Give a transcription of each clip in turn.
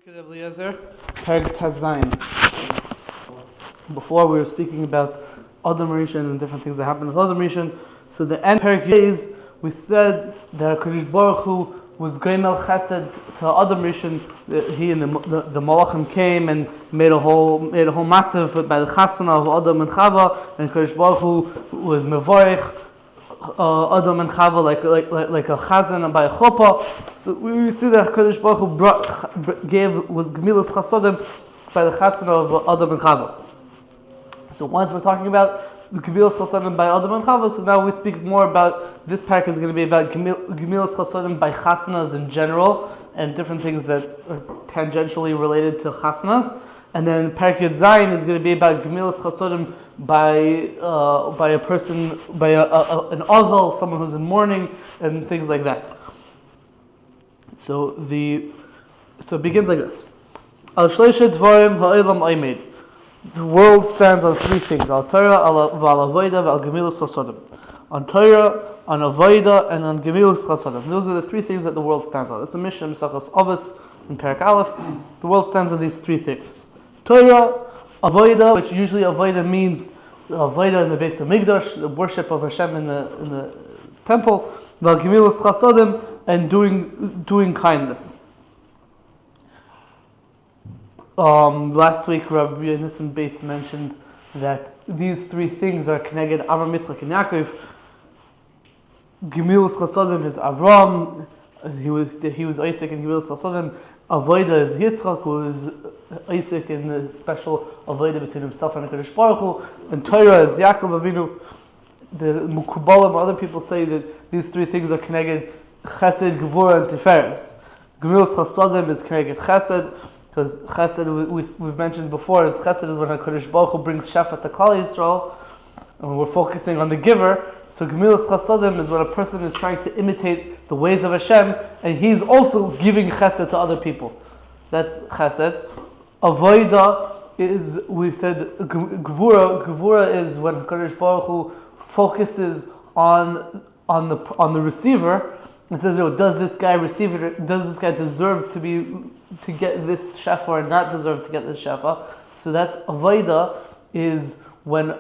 Rivkah of Eliezer, Perek Tazayin. Before we were speaking about Adam Rishon and different things that happened with Adam Rishon. So the end Perek days, we said that Kadosh Baruch Hu was Gemach Chessed to Adam Rishon. He and the Malachim came and made a whole matzav by the chasana of Adam and Chava, and Kadosh Baruch Hu was mevorech Adam and Chava like a chazan and by a chuppah. So we see that Kadosh Baruch Hu was Gemilas Chasodim by the chasana of Adam and Chava. So once we're talking about the Gemilas Chasodim by Adam and Chava, so now we speak more about, this parak is going to be about Gemilas Chasodim by chasanas in general and different things that are tangentially related to chasanas. And then Perek Zayin is going to be about Gemilas Chasodim by a person, by an aval, someone who's in mourning, and things like that. So it begins like this. Al shleisha dvarim ha'olam oimed. The world stands on three things: Al Torah, Al Avodah, Al Gemilas Chasodim. On Torah, on Avodah, and on Gemilas Chasodim. Those are the three things that the world stands on. It's a mission, Mesachas Avos in Perek Aleph. The world stands on these three things: Torah, Avodah, which usually Avodah means Avodah in the base of Mikdash, the worship of Hashem in the temple, Al Gemilas Chasodim, and doing kindness. Last week, Rabbi Nissim Bates mentioned that these three things are connected. Avraham, Yitzchak, and Yaakov. Gemilas Chasodim is Avraham. He was Isaac in Gemilas Chasodim. Avodah is Yitzchak, who is Isaac in the special Avodah between himself and HaKadosh Baruch Hu. And Torah is Yaakov Avinu. The Mukubalim, other people say that these three things are connected: Chesed, Gevurah, and Tiferet. Gemilas Chasodim is connected Chesed, because Chesed, we've mentioned before, is Chesed is when HaKadosh Baruch Hu brings Shefa to Klal Yisrael, and we're focusing on the giver. So Gemilas Chasodim is when a person is trying to imitate the ways of Hashem, and he's also giving Chesed to other people. That's Chesed. Avodah is, we said, Gevurah. Gevurah is when HaKadosh Baruch Hu focuses on the receiver and says, does this guy receive it? Does this guy deserve to get this shefa or not deserve to get this shefa? So that's Avodah is when.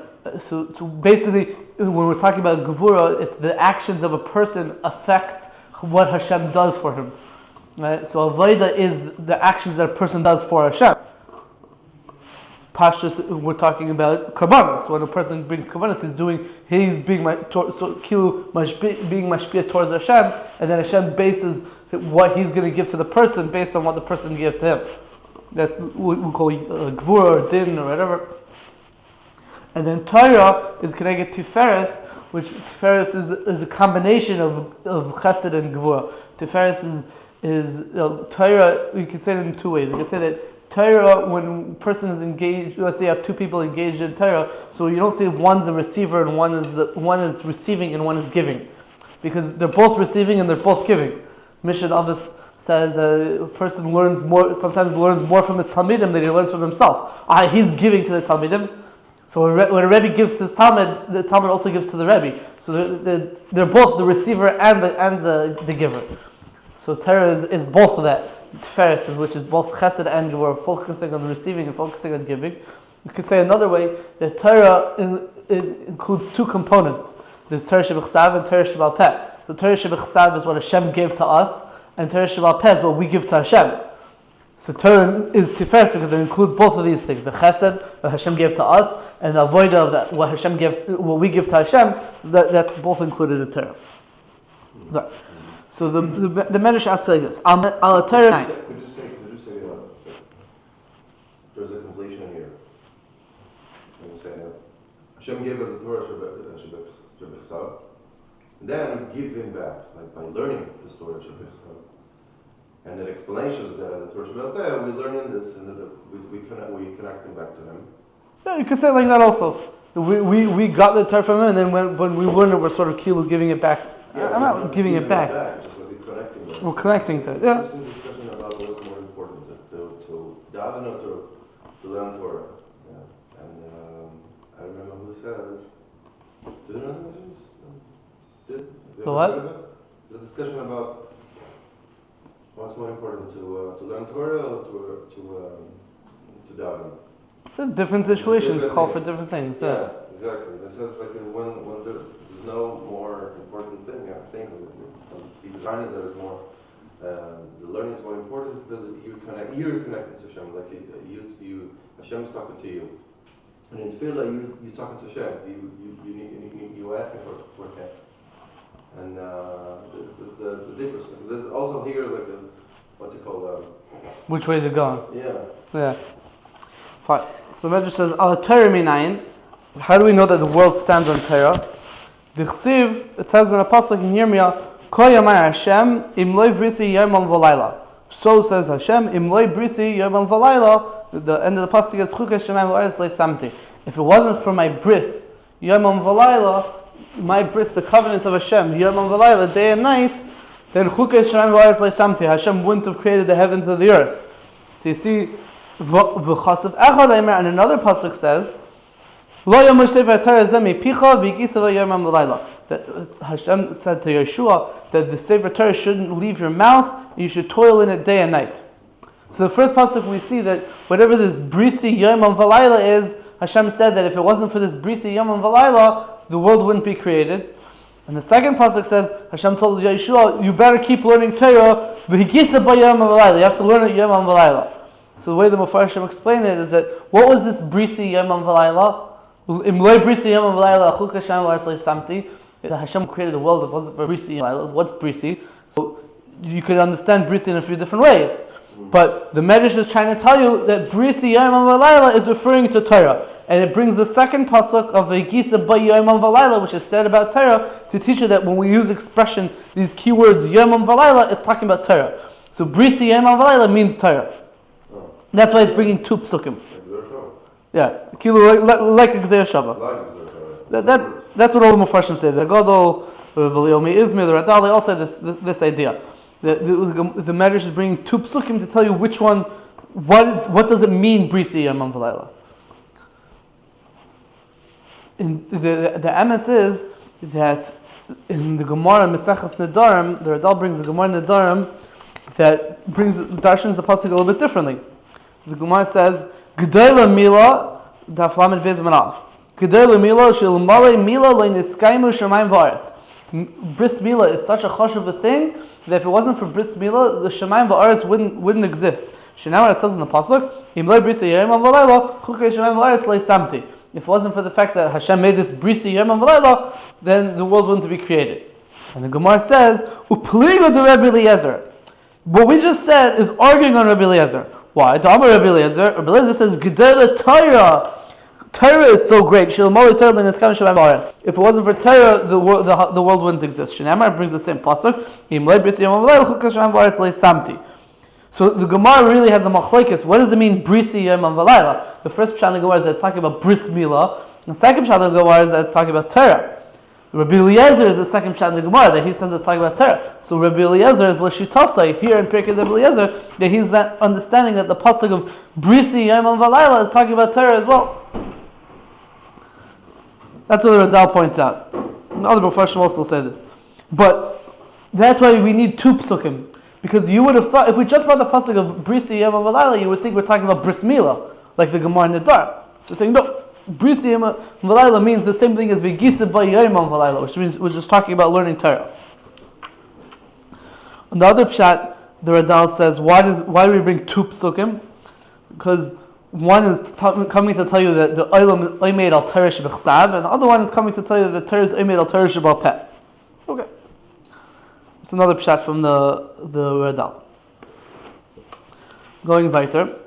So basically, when we're talking about Gevurah, it's the actions of a person affects what Hashem does for him. Right? So Avodah is the actions that a person does for Hashem. Pashtus, we're talking about Korbanot. When a person brings Korbanot, he's being mashpia towards Hashem, and then Hashem bases what he's going to give to the person based on what the person gave to him. That we call Gevurah or Din or whatever. And then Torah is connected to Tiferet, which Tiferet is a combination of Chesed and Gevurah. Tiferet is Torah. You can say it in two ways. You can say that Torah, when a person is engaged, let's say you have two people engaged in Torah, so you don't say one's the receiver and one is receiving and one is giving, because they're both receiving and they're both giving. Mishnah Avos says a person sometimes learns more from his talmidim than he learns from himself. He's giving to the talmidim, so when a Rebbe gives to his talmid, the talmid also gives to the Rebbe. So they're both the receiver and the giver. So Torah is both of that. Tiferet, which is both Chesed and Gevurah, focusing on receiving and focusing on giving. You could say another way that Torah includes two components. There's Torah Shebachsav and Torah Shebal Peh. So Torah Shebachsav is what Hashem gave to us, and Torah Shebal Peh is what we give to Hashem. So Torah is Tiferet because it includes both of these things: the Chesed that Hashem gave to us, and the Avodah of that what we give to Hashem. So that's both included in Torah. Right. So the Medrash asks like this: Al Torah. Could you say there's a completion here? Can you say that Hashem gave us the Torah Shebachsav, then give him back, like by learning the Torah Shebachsav, and then explanations that the Torah Shebachsav, we learn in this, and we connect him back to him. Yeah, you could say it like that also. We got the Torah from him, and then when we learn it, we're sort of giving it back. Yeah, I'm not giving it back. We're connecting to it. Yeah. There's a discussion about what's more important, to daven or to learn Torah. Yeah. And I remember who said it. Do you know this? The what? The discussion about What's more important, to learn Torah or to daven? Different situations call for different things. Yeah, exactly. This is like when there's no more important thing. I think the design is that is more. The learning is more important because you're connected to Hashem. Like Hashem is talking to you, and in Tefillah you talking to Hashem. You asking for Him, and this is the difference. There's also here like what's it called? Which way is it going? Yeah. Fine. So the Medrash says, "Al Torah minayin." How do we know that the world stands on Torah? The Chsiv, it says in a pasuk in Yirmiyah, "Ko yamar Hashem im loy brisi yomam v'layla." So says Hashem, "Im loy brisi yomam v'layla." The end of the pasuk is, "Chukei shemayim v'aretz le'samti." If it wasn't for my bris yomam v'layla, my bris, the covenant of Hashem, yomam v'layla, day and night, then Chukei shemayim v'aretz le'samti. Hashem wouldn't have created the heavens and the earth. So you see. And another pasuk says, that Hashem said to Yeshua that the Sefer Torah shouldn't leave your mouth, you should toil in it day and night. So the first pasuk we see that whatever this brisi yomam v'layla is, Hashem said that if it wasn't for this brisi yomam v'layla, the world wouldn't be created. And the second pasuk says, Hashem told Yeshua, you better keep learning Torah, you have to learn it yomam v'layla. So the way the Mefarshim explain it is that what was this brisi yomam v'layla? Imloi brisi yomam v'layla achuk Hashem v'aretz samti. Hashem created the world. It wasn't for brisi yomam v'layla. What's brisi? So you could understand brisi in a few different ways. But the Medrash is trying to tell you that brisi yomam v'layla is referring to Torah, and it brings the second pasuk of V'gisa ba yomam v'layla, which is said about Torah, to teach you that when we use expression these keywords yomam v'layla, it's talking about Torah. So brisi yomam v'layla means Torah. That's why it's bringing two psukim. Yeah, like a Gevurah Shava. That's what all the Mefarshim say. The Gadol, the Izmir, the Radal, they all say this idea. The Medrash is bringing two psukim to tell you which one, what does it mean, brisi yomam v'layla. The MS is that in the Gemara Mesechus Nedarim, the Radal brings the Gemara Nedarim that brings darshans the pasuk a little bit differently. The Gemara says, "G'dayla mila daf lamed bez manav. G'dayla mila shel malay mila leiniskaimu shemayim v'aretz." Bris mila is such a chashuv a thing that if it wasn't for bris mila, the shemayim v'aretz wouldn't exist. Shenamar it says in the pasuk, "Imlay brisi yomam v'layla chukei shemayim v'aretz le'samti." If it wasn't for the fact that Hashem made this brisi yomam v'layla, then the world wouldn't be created. And the Gemara says, "Upliga de Rabbi Eliezer." What we just said is arguing on Rabbi Eliezer. Why? The Amar Rabbi Eliezer says, "Gedela Torah." Torah is so great. If it wasn't for Torah, the world wouldn't exist. Shinamar brings the same pasuk. So the Gemara really has a machlokes. What does it mean, brisi yomam v'layla? The first pshat in the Gemara is that it's talking about bris milah. The second pshat in the Gemara is that it's talking about Torah. Rabbi Eliezer is the second pshat in the Gemara that he says it's talking about Terach. So Rabbi Eliezer is l'shitosai here in Pirkei Rabbi Eliezer that he's that understanding that the pasuk of brisi yomam v'layla is talking about Torah as well. That's what the Radal points out. And other Mefarshim also say this, but that's why we need two psukim, because you would have thought if we just brought the pasuk of brisi yomam v'layla, you would think we're talking about bris milah, like the Gemara Nedar. So we're saying no. Brisi yomam v'layla means the same thing as V'gisa ba yomam v'layla, which means we're just talking about learning Torah. On the other pshat, the Radal says, why do we bring two psukim? Because one is coming to tell you that the olam oimed al Torah shebechsav, and the other one is coming to tell you that the Torah is oimed al Torah shebal peh. Okay, it's another pshat from the Radal. Going weiter.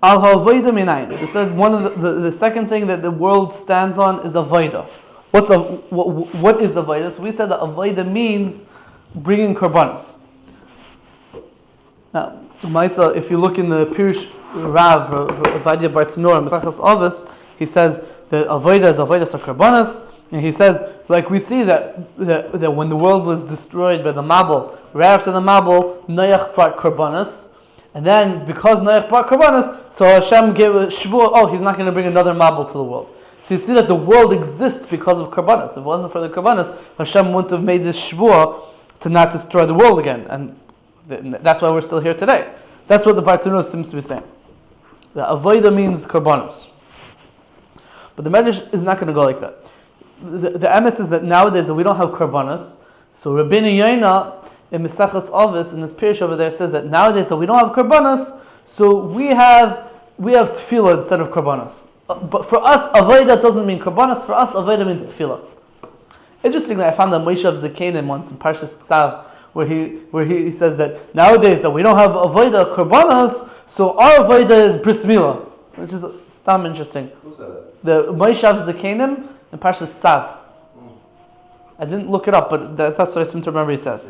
Al ha'avodah minayin. So it said one of the second thing that the world stands on is avodah. What is avodah? So we said that avodah means bringing korbanos. Now, Maisa, if you look in the Pirush Rav Vadia Bartanor Mesachas Avos, he says that avodah is avodah korbanos, and he says like we see that when the world was destroyed by the Mabul, right after the Mabul, Noach brought korbanos. And then, because Noach brought korbanos, so Hashem gave a shvuah, he's not going to bring another Mabul to the world. So you see that the world exists because of korbanos. If it wasn't for the korbanos, Hashem wouldn't have made this shvuah to not destroy the world again. And That's why we're still here today. That's what the Bartanura seems to be saying. The avodah means korbanos. But the Medrash is not going to go like that. The emes is that nowadays that we don't have korbanos. So Rabbeinu Yonah in Mesachas Avos in this parish over there says that nowadays that we don't have korbanos, so we have tefillah instead of korbanos. But for us, avodah doesn't mean korbanos. For us, avodah means tefillah. Interestingly, I found that Moshe of Zekanim once in Parshas Tzav, where he says that nowadays that we don't have avodah korbanos, so our avodah is bris milah, which is interesting. Who's that? The Moshe of Zekanim in Parshas Tzav. I didn't look it up, but that's what I seem to remember he says.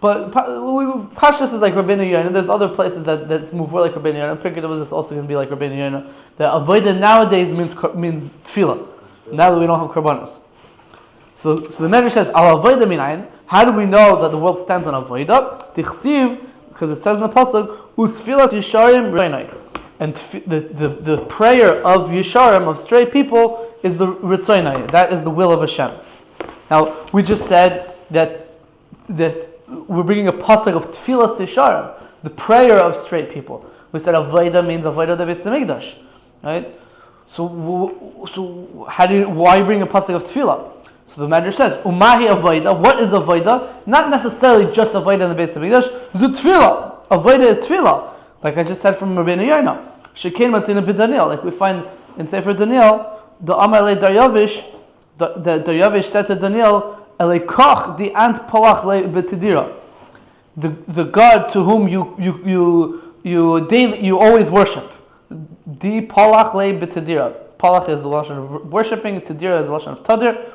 But Parshas is like Rabbeinu Yonah. There's other places that move more like Rabbeinu Yonah. Pirkei was also going to be like Rabbeinu Yonah. The avodah nowadays means tefillah. Now that we don't have korbanos. So the Medrash says, Al avodah minayin. How do we know that the world stands on avodah? Tichsiv, because it says in the pasuk, Usfilas Yesharim Reinai. And the prayer of Yesharim, of straight people, is the Ritzonai. That is the will of Hashem. Now, we just said that we're bringing a pasuk of Tfilas Yesharim, the prayer of straight people. We said avodah means avodah the Beis Hamikdash, right? So why bring a pasuk of Tefillah? So the Medrash says, Umahi avodah. What is avodah? Not necessarily just avodah in the Beis Hamikdash. Zu Tefillah. Avodah is Tefillah. Like I just said from Rabbeinu Yonah. Shekein matzina b'Daniel. Like we find in Sefer Daniel, the Amalei Daryavish, the Daryavish said to Daniel, Elei koch di ant polach le b'tidira. The God to whom you always worship. Di polach le b'tidira. Polach is the lashon of worshiping. Tidira is the lashon of tadir.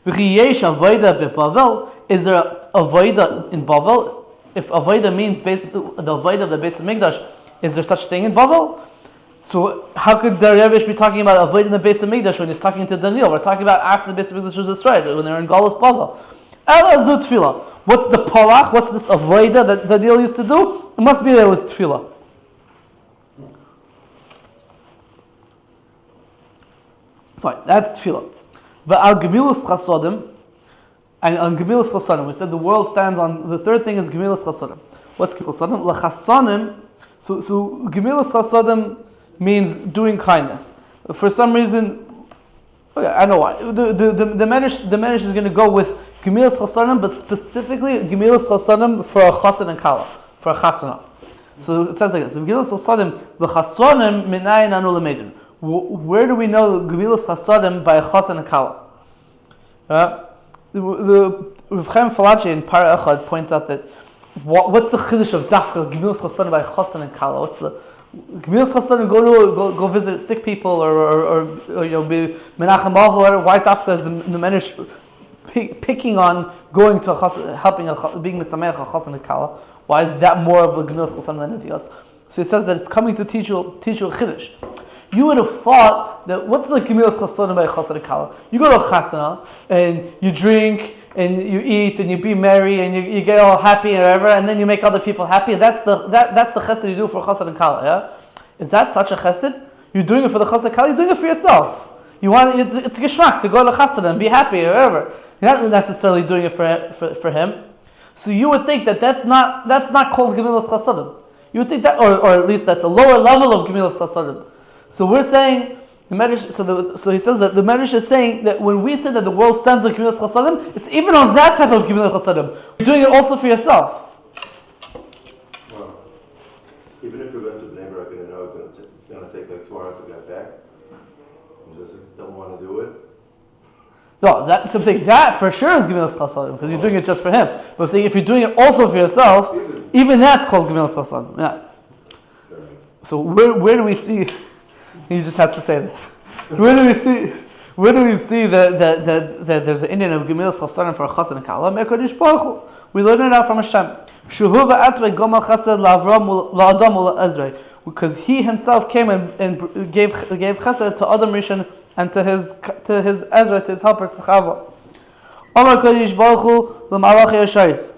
V'chiyesh avodah b'Bavel. Is there avodah in Bavel? If avodah means the avodah of the Beis Hamikdash, is there such thing in Bavel? So how could Daryavish be talking about avodah in the Beis Hamikdash when he's talking to Daniel? We're talking about after the Beis Hamikdash was destroyed, when they were in Galus Bavel. Ela zu tefillah. What's the polach? What's this avodah that Daniel used to do? It must be that it was tefillah. Fine, that's tefillah. But al gemilus chasodim, and on gemilus chasodim, we said the world stands on. The third thing is gemilus chasodim. What's gemilus chasodim? Lachasonim. So gemilus chasodim means doing kindness. For some reason, okay, I know why. The Medrash is going to go with gemilus chasodim, but specifically gemilus chasodim for a chassan and kala, for a chasana. So it says like this: gemilus chasodim lachasonim minayin anu lemedin. Where do we know gemilus chasodim by a chassan and kala? The Rivkah Falachi in Para Echad points out that what's the chiddush of dafka gemilus chasodim by chassan and kala? What's the gemilus chasodim go visit sick people or be menachem avol? Why dafka is the Medrash picking on going to a chassan, helping being misameach a chassan and kala? Why is that more of a gemilus chasodim than anything else? So he says that it's coming to teach you a chiddush. You would have thought that what's the gemilus chasodim by chassan and kala? You go to a chasana and you drink and you eat and you be merry and you get all happy and whatever, and then you make other people happy. That's the chesed you do for chassan and kala. Yeah, is that such a chesed? You're doing it for the chassan and kala. You're doing it for yourself. You want it's geschmack to go to chasana and be happy or whatever. You're not necessarily doing it for him. So you would think that's not called gemilus chasodim. You would think that, or at least that's a lower level of gemilus chasodim. So we're saying the Medrash. So he says that the Medrash is saying that when we say that the world stands on gemilus chasodim, it's even on that type of gemilus chasodim. You're doing it also for yourself. Well, even if you're going to Bnei Brak and you know it's going to take like 2 hours to get back, you just don't want to do it. No, so I'm saying that for sure is gemilus chasodim because you're doing it just for him. But I'm saying if you're doing it also for yourself, even that's called gemilus chasodim. Yeah. So where do we see? You just have to say that. Where do we see that there's an Indian of gemilus chasodim for a chassan and kala? Me'kodesh Baruch Hu. We learn it out from Hashem. Shuhu va'atzvei gomal chesed la'Avraham la'Adam u'la'Ezrei. Because he himself came and gave chesed to Adam Rishon and to his Ezra, to his helper, to Chava. Omar Kodesh Baruch Hu l'malach yeshayis.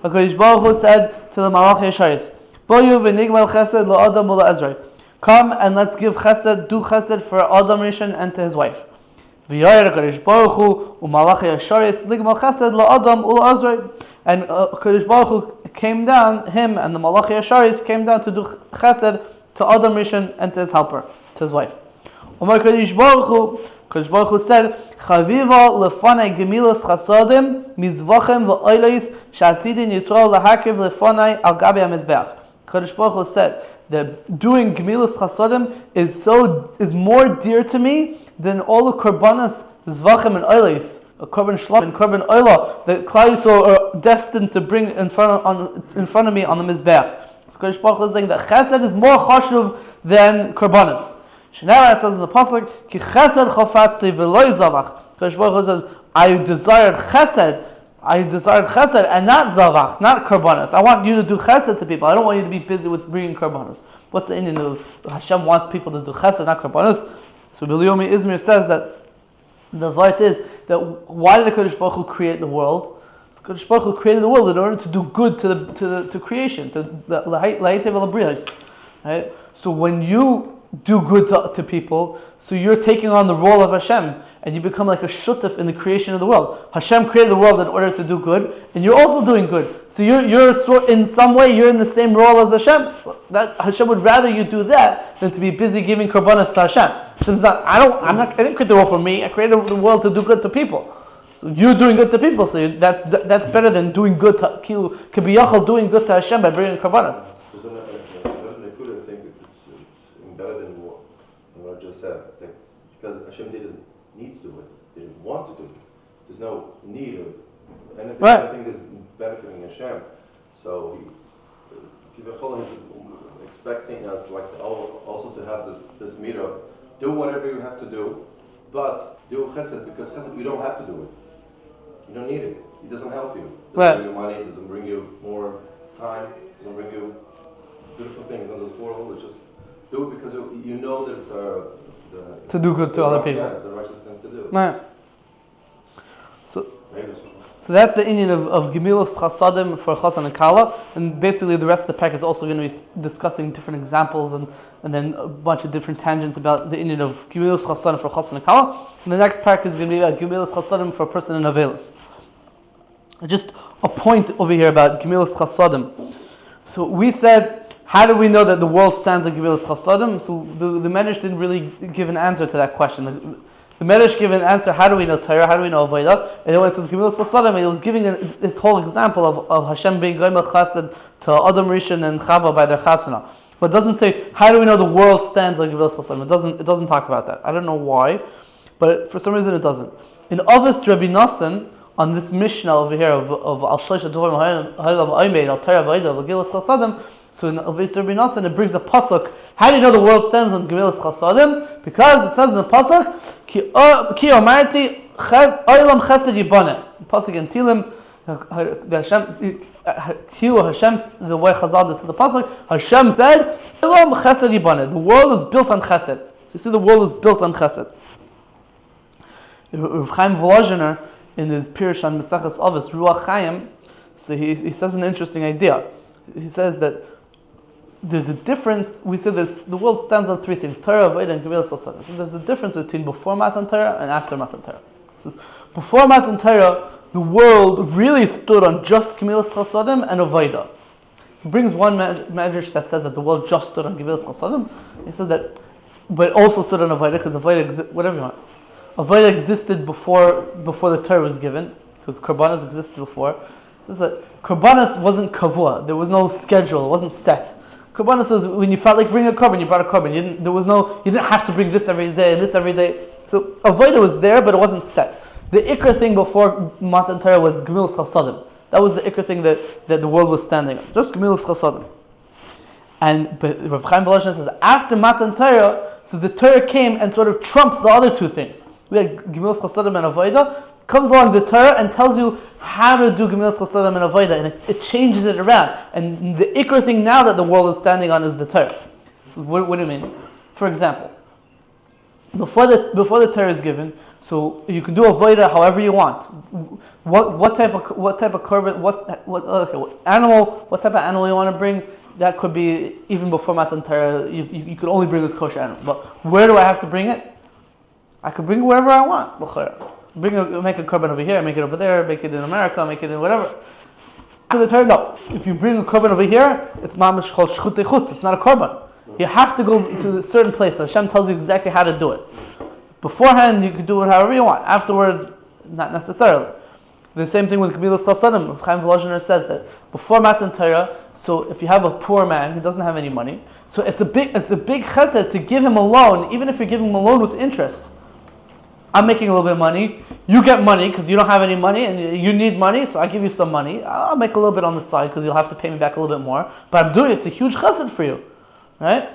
HaKadosh Baruch Hu said to the malach yeshayis, Boyu v'nigmal chesed la'Adam u'la'Ezrei. Come and let's give chesed, do chesed for Adam Rishon and to his wife. V'yayir HaKadosh Baruch Hu u'malachei hasharis ligmal chesed la'adam ul'azrei. And Kadosh Baruch Hu came down, him and the malachei hasharis came down to do chesed to Adam Rishon and to his helper, to his wife. Umar Kadosh Baruch Hu said, Chaviva lefanai gemilos chasodim mizvachem v'oilis shasidin Yisrael lahakiv lefanai al gabi hamizbeach. Kadosh Baruch Hu said that doing gemilos chasodim is more dear to me than all the korbanos, zvachem and oilis, a korban shlom and korban oila that Klal Yisrael are destined to bring in front of me on the mizbeach. So Kadosh Baruch Hu is saying that chesed is more chashuv than korbanos. Shenera, it says in the pasuk, Ki chesed chofatzti v'loi zavach. Kadosh Baruch Hu says, I desired chesed and not zavach, not korbanos. I want you to do chesed to people. I don't want you to be busy with bringing korbanos. What's the Indian of Hashem wants people to do chesed, not korbanos? So Bilyomi Izmir says that the vart is that why did the Kadosh Baruch Hu create the world? So Kadosh Baruch Hu created the world in order to do good to creation, to the la'itev al-brihos. Right? So when you do good to people, so you're taking on the role of Hashem, and you become like a shutaf in the creation of the world. Hashem created the world in order to do good, and you're also doing good. So you're in some way you're in the same role as Hashem. So that Hashem would rather you do that than to be busy giving korbanos to Hashem. Hashem's not. I didn't create the world for me. I created the world to do good to people. So you're doing good to people. So that's better than doing good to kibiyachol, doing good to Hashem by bringing korbanos. Better than what I just said, because Hashem didn't need to do it, didn't want to do it. There's no need of anything. Right. I think is benefiting Hashem. So Kivachol is expecting us also to have this meetup. Do whatever you have to do, but do chesed, because chesed you don't have to do it. You don't need it. It doesn't help you. It doesn't bring you money. It doesn't bring you more time. It doesn't bring you beautiful things in this world. It's just do it because you know that it's to do good to other people. Yeah, it's the righteous thing to do. Right. So that's the Indian of Gemilos Chasadim for Chas and Kala, and basically the rest of the pack is also going to be discussing different examples and then a bunch of different tangents about the Indian of Gemilos Chasadim for Chas and Kala. And the next pack is going to be about Gemilos Chasadim for a person in Avelis. Just a point over here about Gemilos Chasadim. So we said, how do we know that the world stands on Gemilos Chasadim? So the Medrash didn't really give an answer to that question. The Medrash gave an answer, how do we know Torah, how do we know Avodah? And then when it says Gemilos Chasadim, it was giving this whole example of Hashem being Gemach Chessed to Adam Rishon and Chava by their chasana. But it doesn't say, how do we know the world stands on Gemilos Chasadim? It doesn't talk about that. I don't know why, but for some reason it doesn't. In Avos Rabbi Nosson, on this Mishnah over here of Al Shlosh HaDorim Ha'olam Oimed, Al Torah Avodah, Gemilos Chasadim, so in Avodah Rabbi Nosson it brings a pasuk. How do you know the world stands on Gemilos Chasadim? Because it says in the pasuk, Ki Omarti Olam Chesed Yibane. The pasuk in Tilim, Hashem, the way Chazal does the pasuk, Hashem said, Olam Chesed Yibane. The world is built on Chesed. So you see, the world is built on Chesed. Rav Chaim Volozhiner, in his Pirush on Maseches Avos, Ruach Chaim, so he says an interesting idea. He says that there's a difference. We said the world stands on three things: Torah, Avodah, and Gemilos Chasadim. So there's a difference between before Matan Torah and after Matan Torah. He says before Matan Torah, the world really stood on just Gemilos Chasadim and Avodah. He brings one medrash that says that the world just stood on Gemilos Chasadim. He says that, but it also stood on Avodah because Avodah whatever you want. Avodah existed before the Torah was given, because Korbanos existed before. It says that Korbanos wasn't kavua. There was no schedule. It wasn't set. Korbanos was when you felt like bringing a korban, you brought a korban. You didn't have to bring this every day and this every day. So Avodah was there, but it wasn't set. The ikr thing before Matan Torah was Gemilos Chasadim. That was the ikr thing that the world was standing on. Just Gemilos Chasadim. But Rav Chaim Volozhiner says after Matan Torah, so the Torah came and sort of trumps the other two things. We had Gemilos Chasadim and Avodah. Comes along the Torah and tells you how to do Gemilos Chasadim and Avodah, and it changes it around. And the ikr thing now that the world is standing on is the Torah. So what do you mean? For example, before the Torah is given, so you can do Avodah however you want. What type of korban, what type of animal you want to bring? That could be even before Matan Torah. You could only bring a kosher animal. But where do I have to bring it? I could bring it wherever I want. Make a korban over here, make it over there, make it in America, make it in whatever. To the Torah, no. If you bring a korban over here, it's mamish called shchutei chutz. It's not a korban. You have to go to a certain place. Hashem tells you exactly how to do it. Beforehand, you could do it however you want. Afterwards, not necessarily. The same thing with Gemilas Chasadim. Chaim Volozhiner says that before Matan Torah, so if you have a poor man who doesn't have any money, so it's a big chesed to give him a loan, even if you're giving him a loan with interest. I'm making a little bit of money. You get money because you don't have any money and you need money, so I give you some money. I'll make a little bit on the side because you'll have to pay me back a little bit more. But I'm doing it. It's a huge chesed for you, right?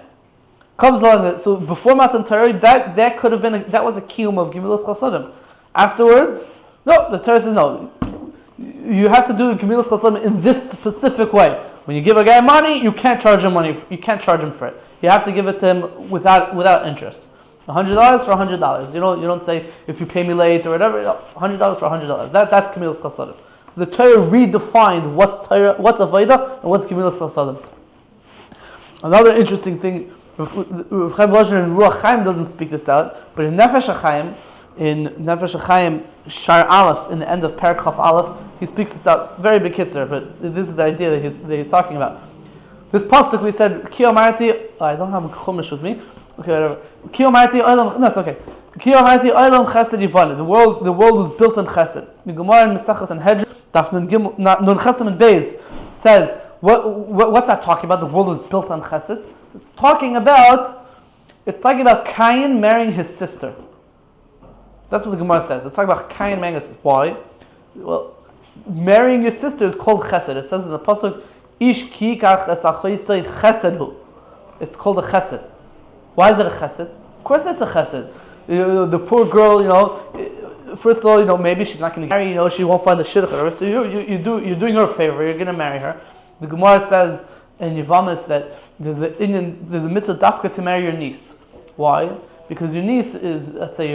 Comes along. So before Matan Torah, that could have been that was a kiyum of Gemilas Chasadim. Afterwards, no. The Torah says no. You have to do Gemilas Chasadim in this specific way. When you give a guy money, you can't charge him money. You can't charge him for it. You have to give it to him without interest. $100 for $100. You don't say if you pay me late or whatever. $100 for $100. That's Gemilas Chasadim. The Torah redefined what's Avodah and what's Gemilas Chasadim. Another interesting thing, Chaim Volozhiner in Ruach Chaim doesn't speak this out, but in Nefesh HaChaim, Shar Aleph, in the end of Perek Chaf Aleph, he speaks this out, very big kitzer, but this is the idea that he's talking about. This pasuk we said, Ki Amarti, I don't have a chumash with me, okay, whatever. Ki Amarti Olam, no, it's okay. Ki Amarti Olam Chesed Yibane, the world was built on Chesed. The Gemara in Mesachos and Hedr, Daf Nun Chesed and Beis, says, what's that talking about? The world was built on Chesed. It's talking about Cain marrying his sister. That's what the Gemara says. It's talking about Cain marrying his sister. Why? Well, marrying your sister is called chesed. It says in the pasuk, "Ish ki kach es achoisei chesed." It's called a chesed. Why is it a chesed? Of course, it's a chesed. The poor girl, first of all, maybe she's not going to marry. She won't find the shidduch. So you're doing her a favor. You're going to marry her. The Gemara says in Yevamis that there's a mitzvah dafka to marry your niece. Why? Because your niece is, let's say,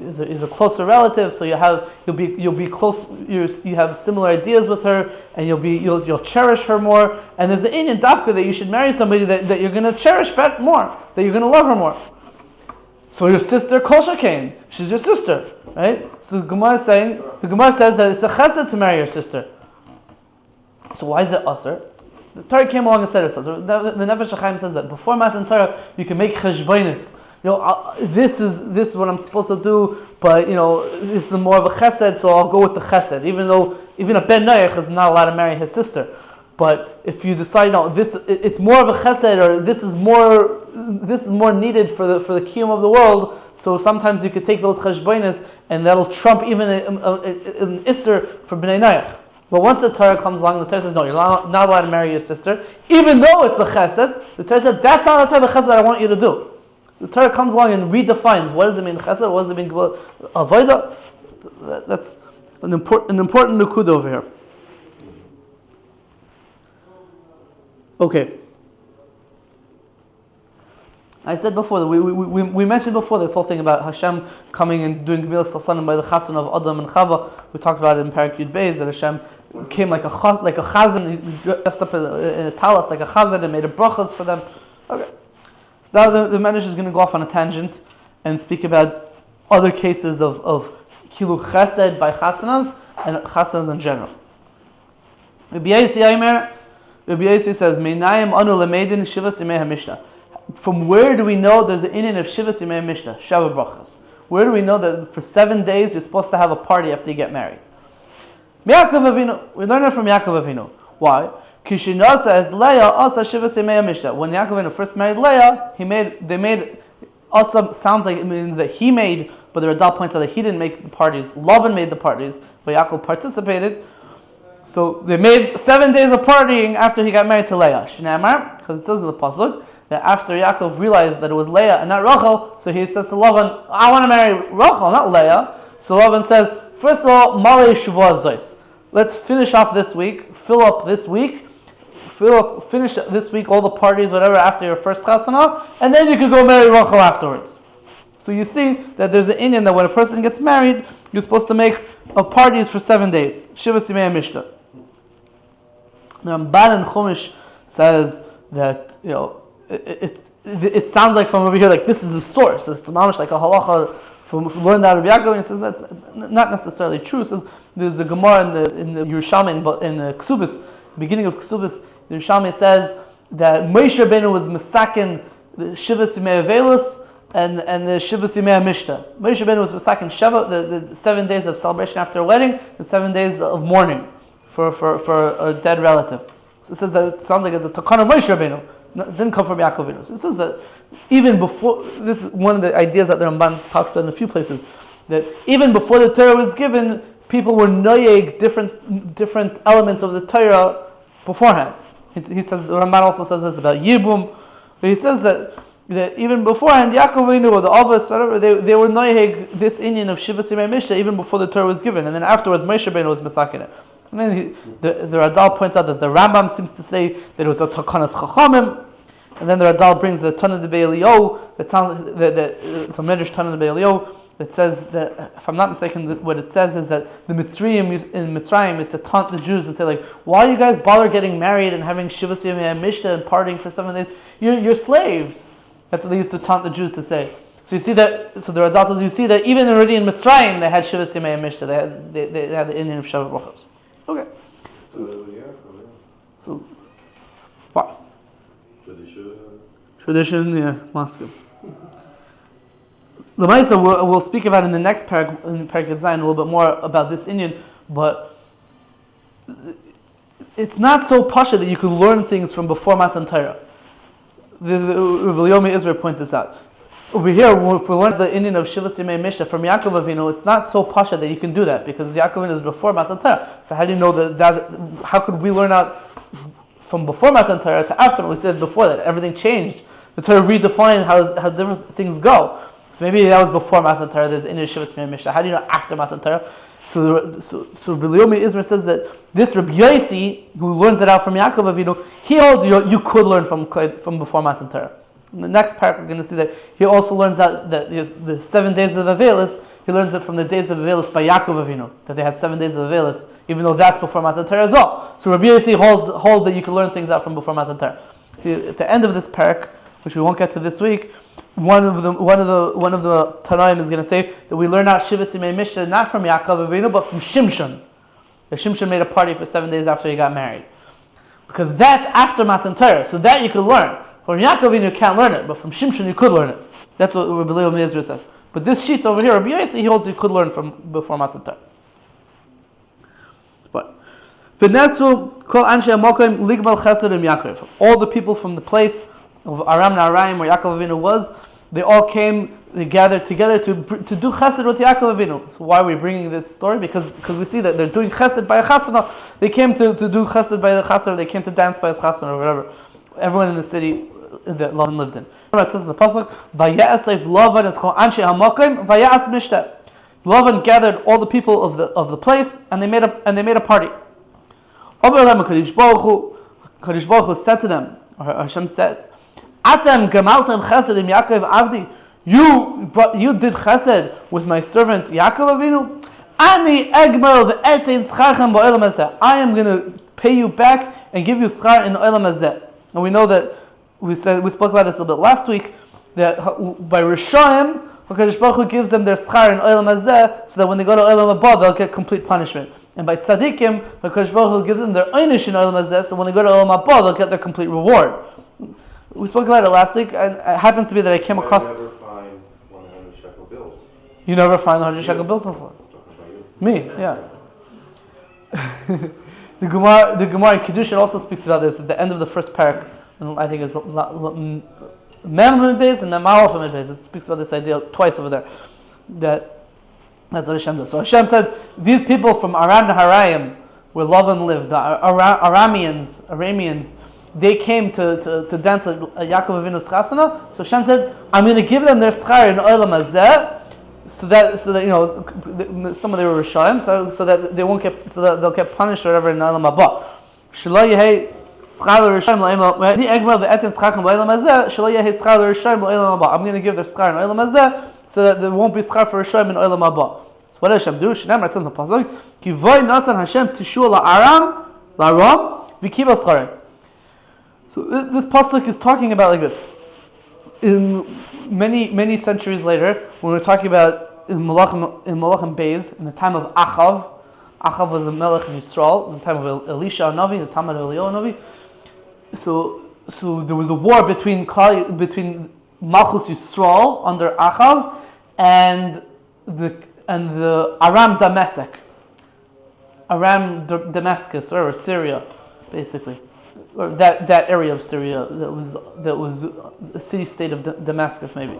is a closer relative, so you'll be close. You have similar ideas with her, and you'll cherish her more. And there's an inyan dafka that you should marry somebody that you're going to cherish back more, that you're going to love her more. So your sister, Kol Shekain, she's your sister, right? So the Gemara says that it's a chesed to marry your sister. So why is it usher? The Torah came along and said it. So the Nefesh HaChaim says that before Matan Torah, you can make cheshbonis. This is what I'm supposed to do, but this is more of a chesed, so I'll go with the chesed. Even a ben noach is not allowed to marry his sister. But if you decide it's more of a chesed, or this is more needed for the kiyum of the world, so sometimes you could take those cheshbonis and that'll trump even an isser for bnei noach. But once the Torah comes along, the Torah says, no, you're not allowed to marry your sister, even though it's a chesed. The Torah says, that's not the type of chesed that I want you to do. The Torah comes along and redefines what does it mean chesed, what does it mean avodah. That's an important nukud over here. Okay. I said before that we mentioned before this whole thing about Hashem coming and doing Gemilas Chasadim by the Chasan of Adam and Chava. We talked about it in Perek Yud Beis that Hashem came like a chazan, he dressed up in a talis like a chazan and made a brachos for them. Okay. So now the Medrash is going to go off on a tangent and speak about other cases of kilu chesed by chasanas and chasanas in general. Rabbi Yaisi says, "Meinayim anu lemeidin shivas yimei haMishnah." From where do we know there's an inyan of shivas yimei Mishnah, Sheva Brachos? Where do we know that for 7 days you're supposed to have a party after you get married? Yaakov Avinu. We learn it from Yaakov Avinu. Why? Kishinasa as Leah also shivas yimei Mishnah. When Yaakov Avinu first married Leah, they made also sounds like it means that he made, but the Radal points out that he didn't make the parties. Lavan made the parties, but Yaakov participated. So they made 7 days of partying after he got married to Leah. Shnamar, because it says in the pasuk that after Yaakov realized that it was Leah and not Rachel, so he says to Lavan, I want to marry Rachel, not Leah. So Lavan says, first of all, Malei Shavua Zois. Let's finish off this week, finish this week all the parties, whatever, after your first chasana, and then you could go marry Rachel afterwards. So you see that there's an inyan that when a person gets married, you're supposed to make parties for 7 days. Shivas Yimei Mishnah. Now, Ramban and Chumash says that it sounds like from over here like this is the source. It's mamish like a halacha from learned out of Yaakov, and he says that's not necessarily true. He says there's a Gemara in the Yerushalmi in the Ksubis, beginning of Ksubis. The Yerushalmi says that Moshe Rabbeinu was Mesakin the Shivas Yimei Avelis and the Shivas Yimei Mishta. Moshe Rabbeinu was Mesakin Sheva, the 7 days of celebration after a wedding, the 7 days of mourning for a dead relative. So it says that it sounds like it's a Takana Moshe Rabbeinu. It didn't come from Yaakov Avinu. So it says that even before, this is one of the ideas that the Ramban talks about in a few places, that even before the Torah was given, people were noyeg different elements of the Torah beforehand. He says, the Ramban also says this about Yibum, but he says that even beforehand, Yaakov Avinu or the Avos, whatever, they were noyeg this Indian of Shivas Yimei Mishnah even before the Torah was given, and then afterwards Moshe Rabbeinu was Mesakin it. And then the Radal points out that the Rambam seems to say that it was a Takanas Chachamim, and then the Radal brings the Tana de Be'elio, that sounds it's a Medrash Tana de Be'elio that says that, if I'm not mistaken, what it says is that the Mitzrayim in Mitzrayim is to taunt the Jews and say like, why you guys bother getting married and having Shivas Yimei Mishnah and partying for 7 days? You're slaves. That's what they used to taunt the Jews to say. So you see that. So the Radal says you see that even already in Mitzrayim they had Shivas Yimei Mishnah. They had the Indian of Sheva Brachos. Okay. So what? Tradition, yeah, Moscow. The Maisa we'll speak about in the next parak, in Parak Zayin, a little bit more about this Indian, but it's not so pasha that you can learn things from before Matan Torah. The Eliezer points this out. Over here, if we learn the Indian of Shivas Yimei Mishnah from Yaakov Avinu, it's not so pasha that you can do that because Yaakov Avinu is before Matan Torah. So how do you know that? How could we learn out from before Matan Torah to after? We said before that everything changed. The Torah redefined how different things go. So maybe that was before Matan Torah. There's Indian Shivas Yimei Mishnah. How do you know after Matan Torah? So Eliezer says that this Rabbi Yossi, who learns it out from Yaakov Avinu, he holds you could learn from before Matan Torah. In the next part, we're going to see that he also learns that the 7 days of Avelis, he learns it from the days of Avelis by Yaakov Avinu, that they had 7 days of Avelis, even though that's before Matan Torah as well. So Rabbi Yossi holds that you can learn things out from before Matan Torah. At the end of this parak, which we won't get to this week, one of the Tanaim is going to say that we learn out Shivas Yimei Mishnah not from Yaakov Avinu but from Shimshon. That Shimshon made a party for 7 days after he got married, because that's after Matan Torah. So that you can learn. From Yaakov Avinu you can't learn it, but from Shimshon you could learn it. That's what Rabbi Eliezer says. But this sheet over here, Rabbi Yossi, he holds you could learn from before Matan Torah. But V'nesu kol anshe hamokim ligmal chesed im Yaakov. All the people from the place of Aram Naharaim where Yaakov Avinu was, they all came, they gathered together to do chesed with Yaakov Avinu. So why are we bringing this story? Because we see that they're doing chesed by a chasana. They came to do chesed by the chasana. They came to dance by his chasana or whatever. Everyone in the city that Lavan lived in. It says in the pasuk, "Vayasef Lavan is called anshe hamokim vayas mishta." Lavan gathered all the people of the place, and they made a party. Kadosh Baruch Hu said to them, or Hashem said, "Atem gamaltem chesed im Yaakov Avdi." You did chesed with my servant Yaakov Avinu. Ani egmel ve'etein scharchem ba'olam hazeh. I am going to pay you back and give you schar in olam hazeh. And we know that we spoke about this a little bit last week, that by Rishayim, HaKadosh Baruch Hu gives them their schar in olam hazeh, so that when they go to olam haba, they'll get complete punishment. And by tzaddikim, HaKadosh Baruch Hu gives them their einish in olam hazeh, so when they go to olam haba, they'll get their complete reward. We spoke about it last week, and it happens to be that I came across. You never find 100 shekel bills. You never find 100 shekel bills before? Me, yeah. The Gemara in Kiddushin also speaks about this at the end of the first parak. I think it's Mem Beis and Memalef Beis. It speaks about this idea twice over there. That's what Hashem does. So Hashem said, these people from Aram Naharaim, where Lavan lived, the Arameans, they came to dance at Yaakov Avinu's chasana. So Hashem said, I'm going to give them their schar in olam hazeh, so that some of them were Rishayim, so that they won't get, so that they'll get punished or whatever in olam haba. Shelo yehei schar l'Rishayim la'olam ni egmel ve'etin schachem la'olam hazeh. Shelo yehei schar l'Rishayim la'olam haba. I'm going to give their schar in olam hazeh, so that there won't be schar for Rishayim in olam haba. So what does Hashem do? Shnei it says in the pasuk, Ki voy nasan Hashem tishua la'aram v'kiva scharim. So this pasuk is talking about like this. In many centuries later, when we're talking about Malachim Beis, in the time of Achav. Achav was a melech in Yisrael, in the time of Elisha Navi, the time of Eliyahu Navi. So there was a war between Malchus Yisrael under Achav and the Aram Damascus, or Syria, basically, or that area of Syria that was a city-state of Damascus, maybe.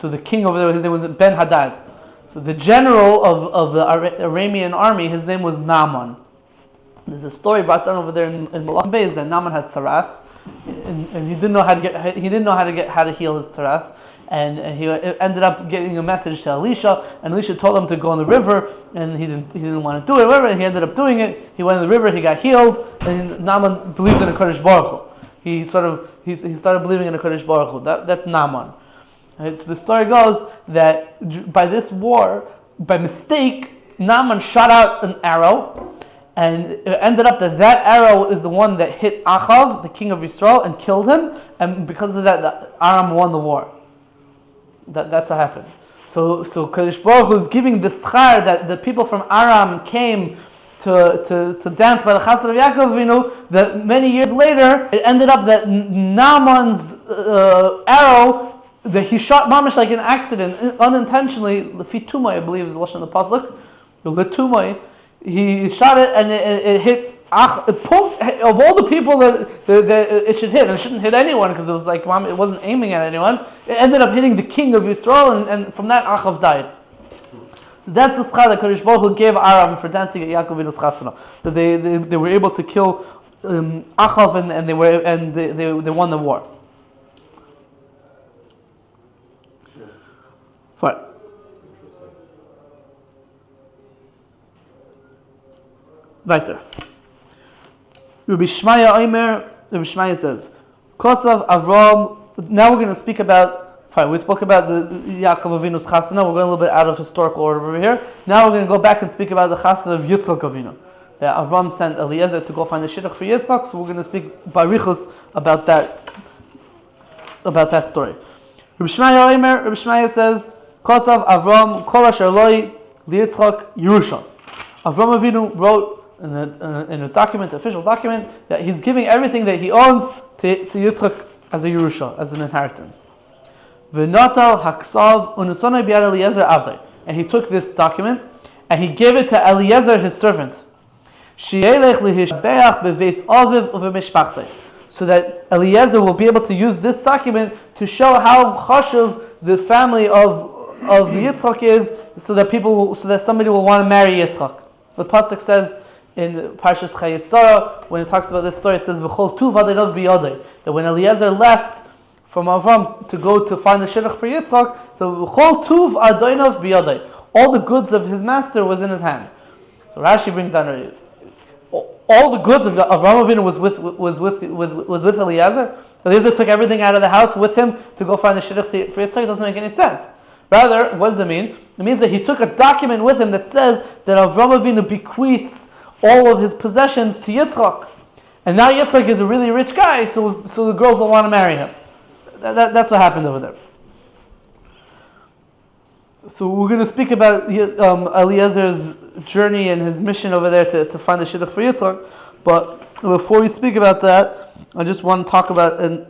So the king over there, his name was Ben Hadad. So the general of the Aramean army, his name was Naaman. There's a story brought down over there in Malachim Beis that Naaman had tsaras, and he didn't know how to heal his tsaras. And he ended up getting a message to Elisha, and Elisha told him to go in the river, and he didn't want to do it. Whatever, and he ended up doing it. He went in the river, he got healed, and Naaman believed in a Kodesh Baruch Hu. He started believing in a Kodesh Baruch Hu. That's Naaman. Right? So the story goes that by this war, by mistake, Naaman shot out an arrow, and it ended up that arrow is the one that hit Achav, the king of Yisrael, and killed him. And because of that, Aram won the war. That's what happened. So Kodesh Baruch Hu is giving the schar that the people from Aram came to dance by the chesed of Yaakov Avinu, that many years later it ended up that Naaman's arrow that he shot mamish like an accident, unintentionally, lefitumai, I believe is the lashon of the pasuk, letumai, he shot it and it hit. It pulled, of all the people that it should hit, and it shouldn't hit anyone because it was like it wasn't aiming at anyone. It ended up hitting the king of Yisrael, and from that Achav died. So that's the schar that Kodesh Baruch Hu gave Aram for dancing at Yaakov Avinu's chasana. That they were able to kill Achav, and they won the war. Fine. Weiter. Rabbi Shmaya says, Kosav Avraham. Now we're going to speak about. Fine, we spoke about the Yaakov Avinu's chasana. We're going a little bit out of historical order over here. Now we're going to go back and speak about the chasana of Yitzchak Avinu. That Avraham sent Eliezer to go find the Shidduch for Yitzchak. So we're going to speak barichos about that story. Rabbi Shmaya says, Kosav Avraham Kol Asher Loi LiYitzchak yerushah. Avraham Avinu wrote in a document, official document, that he's giving everything that he owns to Yitzchak as a yerushah, as an inheritance. V'natal haksav unusonai b'yad Eliezer avdei. And he took this document and he gave it to Eliezer, his servant. She'elech lihishbeach beveis aviv uvemishpachtei. So that Eliezer will be able to use this document to show how chashuv the family of Yitzchak is, so that somebody will want to marry Yitzchak. The pasuk says in Parshas Chayesara, when it talks about this story, it says V'chol tuv adonov biyodei, that when Eliezer left from Avraham to go to find the Shidduch for Yitzchak, so V'chol tuv adonov biyodei, all the goods of his master was in his hand. So Rashi brings down all the goods of Avraham Avinu was with Eliezer. Eliezer took everything out of the house with him to go find the Shidduch for Yitzchak. It doesn't make any sense. Rather, what does it mean? It means that he took a document with him that says that Avraham Avinu bequeaths all of his possessions to Yitzchak. And now Yitzchak is a really rich guy, so the girls will want to marry him. That's what happened over there. So we're going to speak about Eliezer's journey and his mission over there to find the Shidduch for Yitzchak. But before we speak about that, I just want to talk about a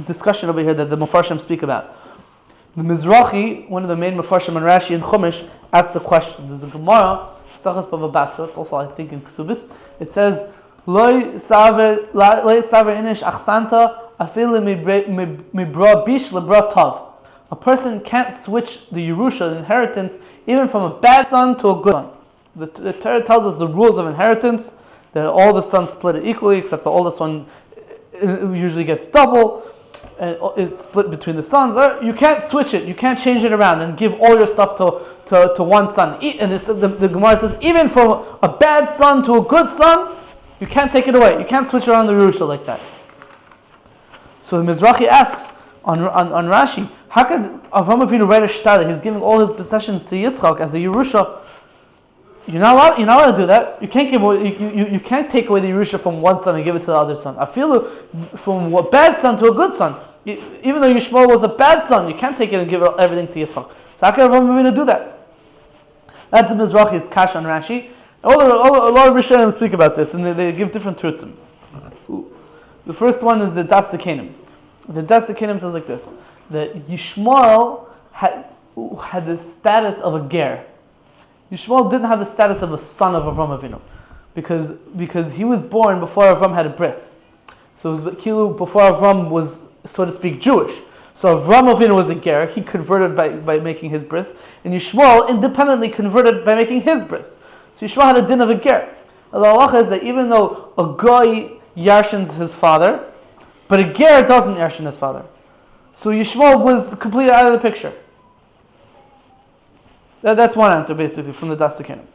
discussion over here that the Mefarshim speak about. The Mizrahi, one of the main Mefarshim and Rashi in Chumash, asks the question. There's a Gemara, Sachas Bava Basra, it's also I think in Ksubis. It says, Loi saver inish achsanta afilu mibra bish lebra tav. A person can't switch the yerushah, the inheritance, even from a bad son to a good son. The Torah tells us the rules of inheritance, that all the sons split it equally, except the oldest one usually gets double, and it's split between the sons. Or you can't switch it, you can't change it around and give all your stuff to one son. And the Gemara says, even from a bad son to a good son, you can't take it away. You can't switch around the yerushah like that. So the Mizrahi asks on Rashi, how can Avraham Avinu write a shtar that he's giving all his possessions to Yitzchak as a yerushah? You're not allowed to do that. You can't give away, you can't take away the yerushah from one son and give it to the other son. I feel from a bad son to a good son. Even though Yishmael was a bad son, you can't take it and give everything to Yitzchak. So how can Avraham Avinu do that? That's the Mizrahi's Kash on Rashi. A lot of Rishonim speak about this, and they give different truths. The first one is the Das Zekanim. The Das Zekanim says like this: that Yishmael had the status of a ger. Yishmael didn't have the status of a son of Avraham Avinu, because he was born before Avraham had a bris. So it was before Avraham was, so to speak, Jewish. So Avraham Avinu was a ger. He converted by making his bris, and Yishmael independently converted by making his bris. So Yishmael had a din of a ger. The halacha is that even though a goy yarshins his father, but a ger doesn't yarshin his father. So Yishmael was completely out of the picture. That's one answer, basically, from the Das Zekanim.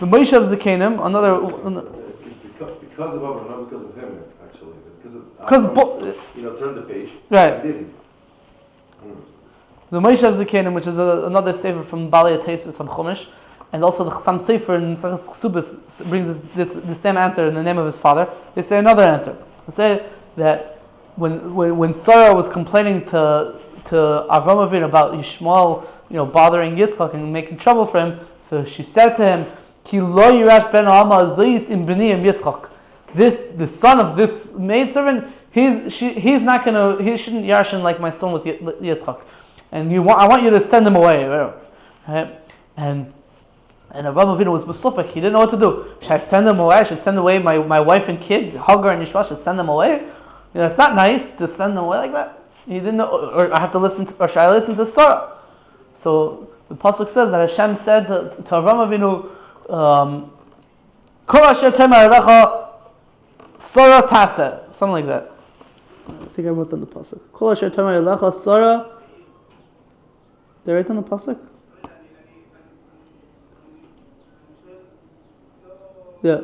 The Moshe of Zekanim, another... Because of Avraham, not because of him, actually. Because turn the page. Right. He didn't. The Moshe of Zekanim, which is another sefer from Bali Tesis on Chumash, and also the Chassam Sefer in Mesechus Ksubis brings the same answer in the name of his father. They say another answer. They say that when Sarah was complaining to Avraham Avinu about Yishmael, bothering Yitzchak and making trouble for him, so she said to him, "Ki lo yirat ben ha'ama zois im b'niyim Yitzchak." The son of this maidservant, he shouldn't yarshin like my son with Yitzchak, and I want you to send him away, right? And Avraham Avinu was besupik. He didn't know what to do. Should I send him away? I should send away my wife and kid, Hagar and Yishmael. Should send them away? It's not nice to send them away like that. He didn't know, or I have to listen to, or should I listen to Sarah? So the pasuk says that Hashem said to Avraham Avinu, "Kol asher temer elecha Sarah taseh," something like that. I think I wrote on the pasuk. "Kol asher temer elecha Sarah." Did I write on the pasuk? Yeah.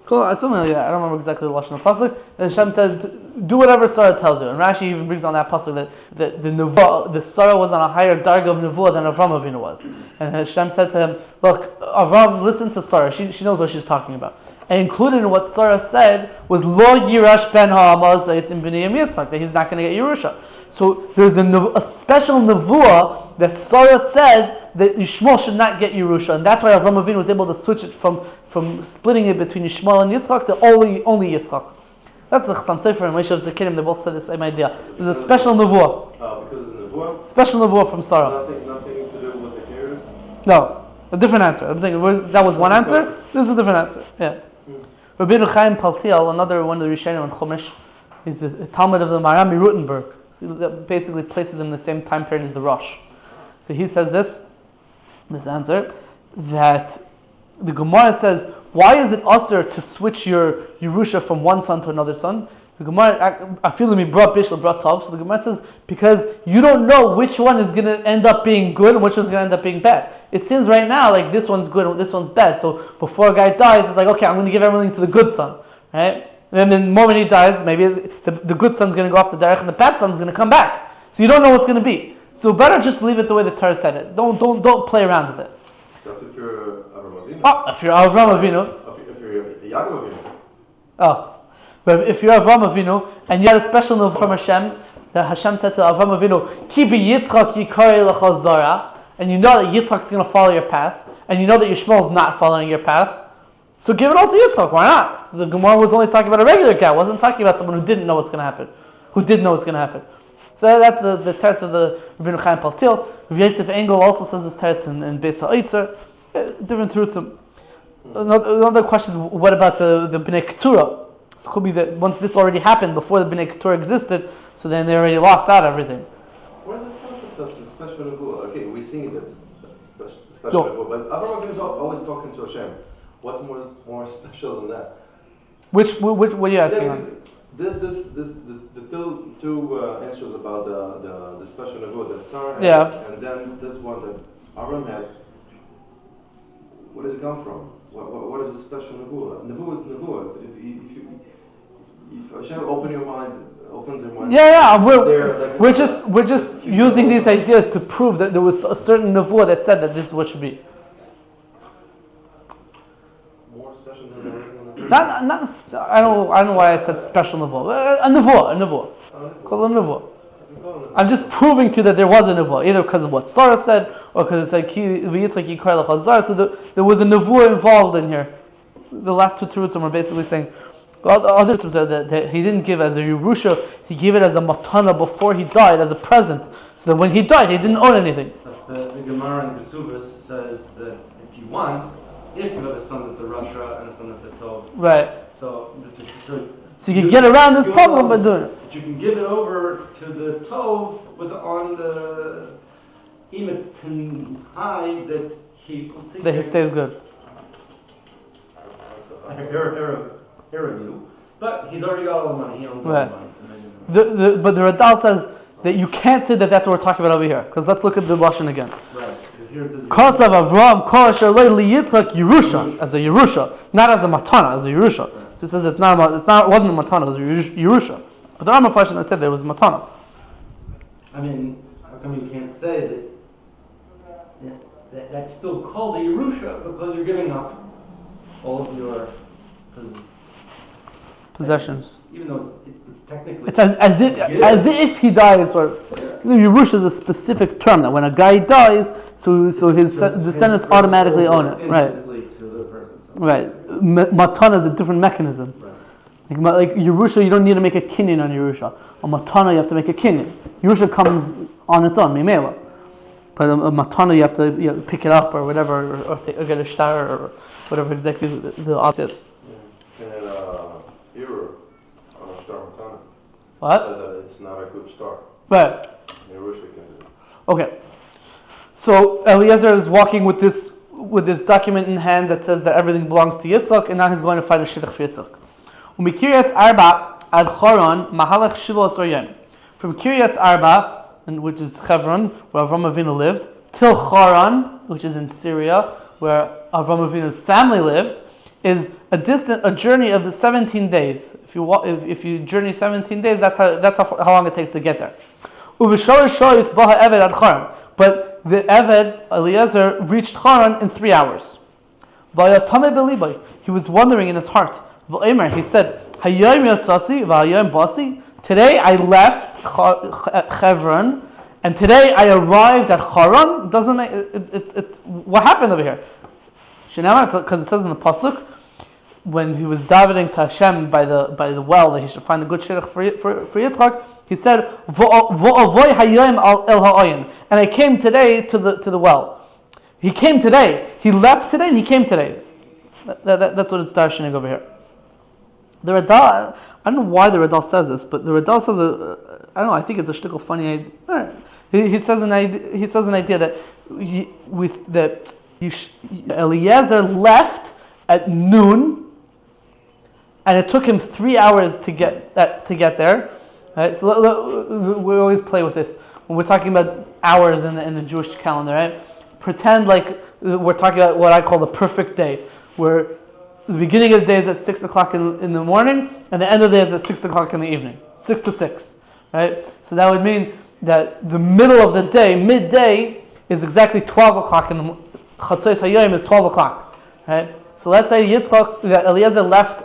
Something like that. I don't remember exactly the lashon of the pasuk. And Hashem said, "Do whatever Sarah tells you." And Rashi even brings on that pasuk that the Sarah was on a higher darga of nevuah than Avraham Avinu was. And Hashem said to him, "Look, Avraham, listen to Sarah. She knows what she's talking about." And included in what Sarah said was "Lo yirash ben ha'amaz in b'niyim Yitzchak," that he's not going to get yerushah. So there's a special nevuah that Sarah said that Yishmael should not get yerushah, and that's why Avraham Avinu was able to switch it from splitting it between Yishmael and Yitzchak to only Yitzchak. That's the Chassam Sefer and Moshe of Zekanim. They both said the same idea. There's a special nevuah. Because of the nevuah? Special nevuah from Sarah. Nothing to do with the cares? No, a different answer. I'm saying that was one answer. This is a different answer. Yeah. Rabbeinu Chaim Paltiel, another one of the Rishonim in Chumash, is a Talmud of the Marami Rutenberg. So that basically places him in the same time period as the Rosh. So he says this answer, that the Gemara says, why is it usher to switch your yerushah from one son to another son? The Gemara, I feel me brought bishul brought tov. So the Gemara says, because you don't know which one is going to end up being good and which one's going to end up being bad. It seems right now like this one's good and this one's bad. So before a guy dies, it's like, okay, I'm going to give everything to the good son, right? And then the moment he dies, maybe the good son's going to go off the derech and the bad son's going to come back. So you don't know what's going to be. So better just leave it the way the Torah said it. Don't play around with it. Except if you're Avraham Avinu. Oh, if you're Avraham Avinu. If you're Yaakov Avinu. Oh. But if you're Avraham Avinu, and you had a special note from Hashem, that Hashem said to Avraham Avinu, Ki b'Yitzchak yikarei lecha zara, and you know that Yitzchak's going to follow your path, and you know that Yishmael's not following your path, so give it all to Yitzchak. Why not? The Gemara was only talking about a regular guy. It wasn't talking about someone who didn't know what's going to happen. Who did know what's going to happen. So that's the teretz of the Rabbeinu Chaim Paltiel. Rav Yosef Engel also says this teretz in Beis HaOtzer. Different teretzim. Another question is, what about the Bnei Keturah? So it could be that once this already happened, before the Bnei Keturah existed, so then they already lost out everything. What is this concept of special nevuah? Okay, we're seeing that it's special nevuah, but Avraham Avinu is always talking to Hashem. What's more special than that? What are you asking on? The two answers about the special nevuah that Sarah had, yeah, and then this one that Avraham had. Where does it come from? What is a special nevuah? Nevuah is nevuah. If Hashem opens your mind. Yeah. We're just using these ideas to prove that there was a certain nevuah that said that this is what should be. More special than Not. I don't know why I said special nevuah. A nevuah. Call it a nevuah. I'm just proving to you that there was a nevuah, either because of what Sarah said, or because it said Yitzchak yikar lechazar. So there was a nevuah involved in here. The last two terutzim are basically saying, well, the other terutzim are that he didn't give as a yerushah, he gave it as a matana before he died, as a present. So that when he died, he didn't own anything. The Gemach in Kesubos says that if you have a son that's a rasha and a son that's a tov. Right. So you can get around this problem by doing it. But you can give it over to the tov on the imet high that he will take that he stays good. But he's already got all the money. He owns all Right. the money. But the Radal says that you can't say that that's what we're talking about over here. Because let's look at the Lashon again. Right. Here it says Kosav Avraham kol asher lo liyitzchak yerushah, as a yerushah, not as a matana, as a yerushah. So it says it wasn't a matana, it was a yerushah. But there are mafashim that said there was matana. I mean, how come you can't say that that's still called a yerushah because you're giving up all of your Possessions. Even though it's technically... It's as if he dies, or yerushah is a specific term that when a guy dies, so his descendants automatically own it. Right. To the person, so. Right. Matana is a different mechanism. Right. Like yerushah, you don't need to make a kinyan on yerushah. On matana, you have to make a kinyan. Yerushah comes on its own, mimela. But a matana, you have to pick it up or whatever, or get a shtar or whatever exactly the opt is. Yeah. And then here on a star matana. What? It's not a good star. Right. Yerushah can do it. Okay. So Eliezer is walking with this document in hand that says that everything belongs to Yitzchak, and now he's going to find a Shidduch for Yitzchak. Umikiryas Arba ad Choron mahalach shiva asar yom. From Kiryas Arba, which is Hebron, where Avraham Avinu lived, till Choron, which is in Syria, where Avraham Avinu's family lived, is a journey of the 17 days. If you journey 17 days, that's how long it takes to get there. Uvishor shoyis baha eved ad Choron. But the Eved, Eliezer, reached Haran in 3 hours. He was wondering in his heart. He said, today I left Hebron, and today I arrived at Haran. Doesn't make it? What happened over here? Because it says in the pasuk, when he was davening to Hashem by the well that he should find a good shidduch for Yitzchak, he said, "Vo'avoy hayom el ha'oyin," and I came today to the well. He came today. He left today, and he came today. That's what it's darshaning over here. The Radal, I don't know why the Radal says this, but the Radal says I don't know. I think it's a shtickle funny idea. He says an idea that Eliezer left at noon, and it took him 3 hours to get there. Right? So we always play with this when we're talking about hours in the Jewish calendar. Right? Pretend like we're talking about what I call the perfect day, where the beginning of the day is at 6 o'clock in the morning, and the end of the day is at 6 o'clock in the evening, 6 to 6. Right? So that would mean that the middle of the day, midday, is exactly 12 o'clock in the Chatzos Hayom is 12 o'clock. Right? So let's say that Eliezer left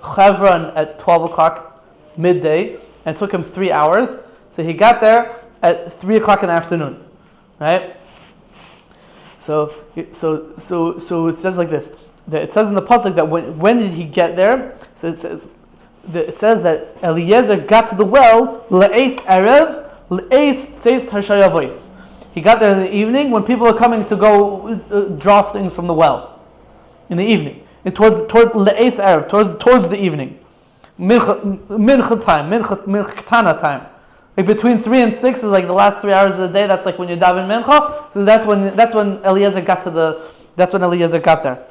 Hebron at 12 o'clock midday, and it took him 3 hours. So he got there at 3 o'clock in the afternoon. Right? So it says like this. It says in the pasuk that when did he get there? So it says that Eliezer got to the well le'es erev le'es tzeis hashayavois. He got there in the evening when people are coming to go draw things from the well. In the evening, and towards le'es erev, towards the evening, mincha time, mincha ketana time. Like between 3 and 6 is like the last 3 hours of the day. That's like when you daven mincha. So that's when Eliezer got there.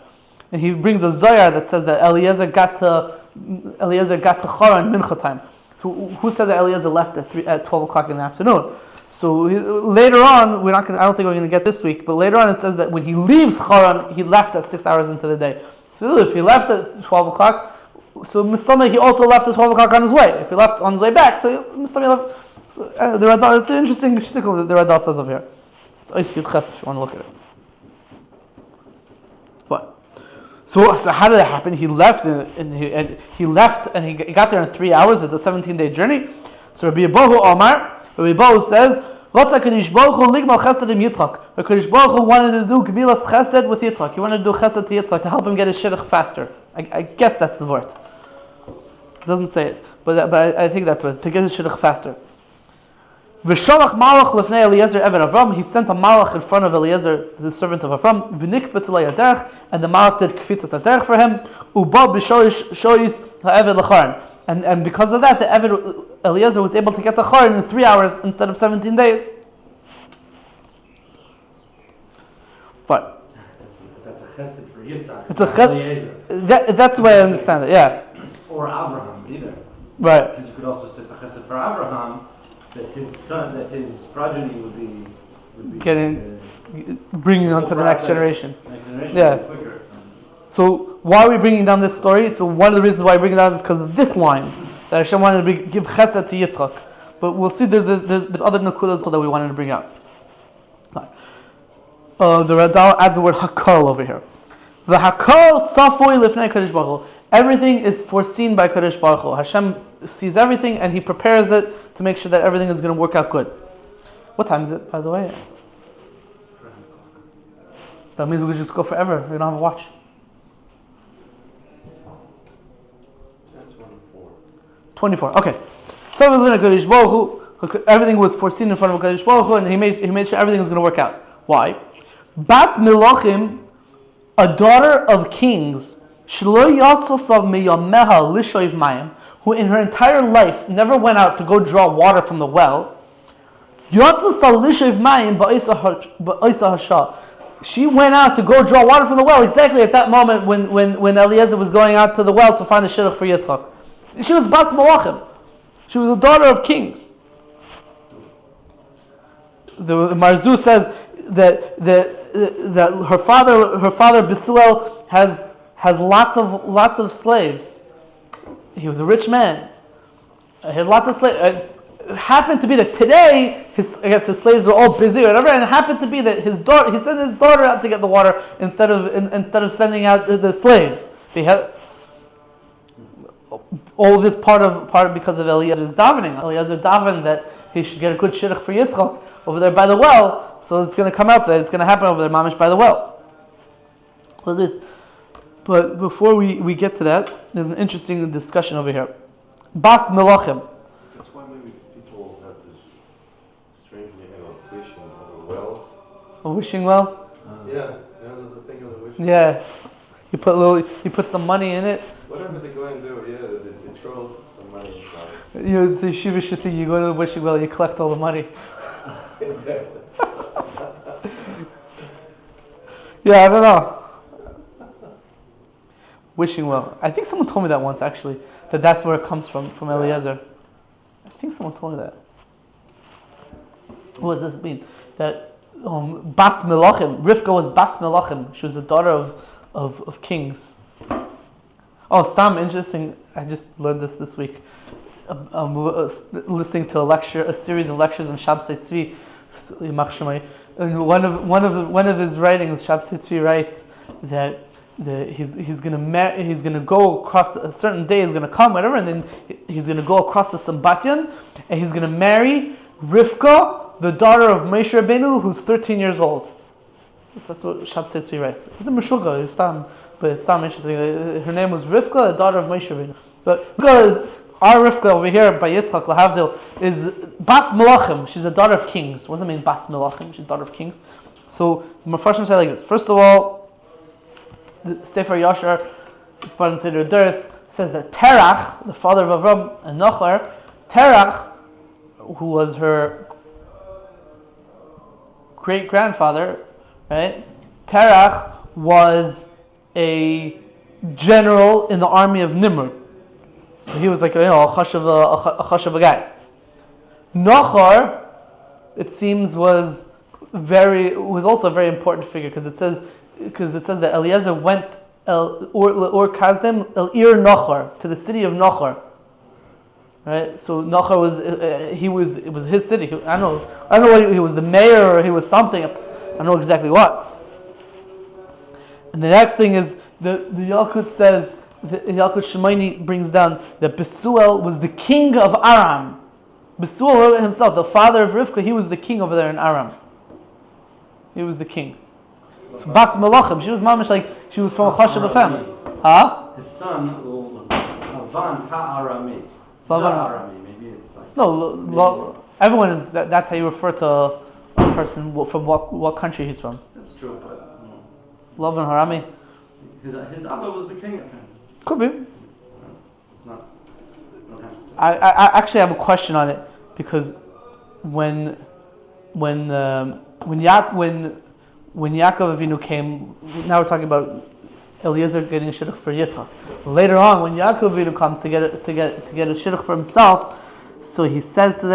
And he brings a zoyar that says that Eliezer got to Haran mincha time. So who said that Eliezer left at 12 o'clock in the afternoon? So later on, I don't think we're going to get this week, but later on it says that when he leaves Haran, he left at 6 hours into the day. So if he left at 12 o'clock, so Mistama, he also left at 12 o'clock on his way. If he left on his way back, so Mistama left. So, the Radal, it's an interesting shtickle that the Radal says over here. It's Ois Yud Ches if you want to look at it. What? So how did that happen? He left and he got there in 3 hours. It's a 17-day journey. So Rabbi Abahu Omar, Rabbi Bo says, Rotza Kadosh Baruch Hu ligmal chesed im Yitzchak. The Kadosh Baruch Hu wanted to do Gebilas chesed with Yitzchak. He wanted to do chesed to Yitzchak to help him get his Shidduch faster. I guess that's the word. It doesn't say it, but I think that's it, to get his Shidduch faster. V'sholach malach lefnei Eliezer eved Avraham. He sent a malach in front of Eliezer, the servant of Avraham. V'nikpetz alei derech, and the malach did kfitzas derech for him. Uba b'shois ha'eved l'charan. And because of that, the Eved Eliezer was able to get the charan in 3 hours instead of 17 days. But that's a chesed for Yitzchak. It's a chesed. That's the way I understand it. Yeah. Or Avraham either. Right. Because you could also say it's a chesed for Avraham that his son, that his progeny would be bringing on to the next generation. Yeah. Quicker. So why are we bringing down this story? So one of the reasons why we're bringing it down is because of this line that Hashem wanted to give chesed to Yitzchak. But we'll see there's other nakudas that we wanted to bring out. The Radal adds the word hakal over here. The hakal tzafoi lifnei Kadosh Baruch Hu. Everything is foreseen by Kadosh Baruch Hu. Hashem sees everything and He prepares it to make sure that everything is going to work out good. What time is it, by the way? So that means we could just go forever. We don't have a watch. 24. Okay. So everything was foreseen in front of Kadosh Baruch Hu, and he made sure everything was going to work out. Why? Bas Melachim, a daughter of kings, who in her entire life never went out to go draw water from the well. She went out to go draw water from the well exactly at that moment when Eliezer was going out to the well to find a Shidduch for Yitzchak. She was Bas Melachim. She was the daughter of kings. The Marzu says that her father Bethuel has lots of slaves. He was a rich man. He had lots of slaves. It happened to be that today his slaves were all busy or whatever, and it happened to be that he sent his daughter out to get the water instead of sending out the slaves. They had all of this part because of Eliezer's davening. Eliezer davened that he should get a good shidduch for Yitzchak over there by the well, so it's going to come out there. It's going to happen over there, mamish by the well. But before we get to that, there's an interesting discussion over here. Bas Melachim. That's why maybe people have this strangely wishing of the wells. A wishing well? Yeah, the thing of the wishing. Yeah. You put some money in it. Whatever they go and do, they throw some money inside. You say Shiva Shiti, you go to the wishing well, you collect all the money. Exactly. Yeah, I don't know. Wishing well. I think someone told me that once actually, that's where it comes from Eliezer. I think someone told me that. What does this mean? That Bas Melachim, Rivkah was Bas Melachim. She was the daughter of kings. Oh, Stam, interesting. I just learned this week. Listening to a series of lectures on Shabsai Tzvi, Yitzchak Shemai. And one of his writings, Shabsai Tzvi writes that he's gonna go across a certain day is gonna come, whatever, and then he's gonna go across the Sambatyan, and he's gonna marry Rivkah, the daughter of Moshe Rabbeinu, who's 13 years old. That's what Shabsai Tzvi writes. He's a Meshuggah, but it's not interesting. Her name was Rivkah, the daughter of Moshe Rabbeinu. But our Rivkah over here by Yitzchak Lahavdil is Bas Melachim. She's a daughter of kings. What does it mean, Bas Melachim? She's a daughter of kings. So Mepharshim say like this. First of all, the Sefer Yashar, it's part of the Seder Durs, says that Terach, the father of Avraham and Nachor, Terach, who was her great grandfather, right? Terach was a general in the army of Nimrod. So he was like a chashav guy. Nachor, it seems, was also a very important figure because it says that Eliezer went or Kazdem El Ir Nachor, to the city of Nachor. Right. So Nachor it was his city. I don't know what he was, the mayor or he was something. I don't know exactly what. And the next thing is the Yalkut says. The Yalkut Shemaini brings down that Bethuel was the king of Aram. Bethuel himself, the father of Rivkah, he was the king over there in Aram. He was the king. So Bas Melachim, she was mamish like she was from a Chashav family. Huh? His son, Lavan Ha-Arami. Lavan. Maybe it's like... No, everyone is, that's how you refer to a person from what country he's from. That's true, but... Lavan Harami. His Abba was the king. Could be. Not have to say. I actually have a question on it, because when Yaakov Avinu came, now we're talking about Eliezer getting a shidduch for Yitzchak. Later on, when Yaakov Avinu comes to get a shidduch for himself, so he says to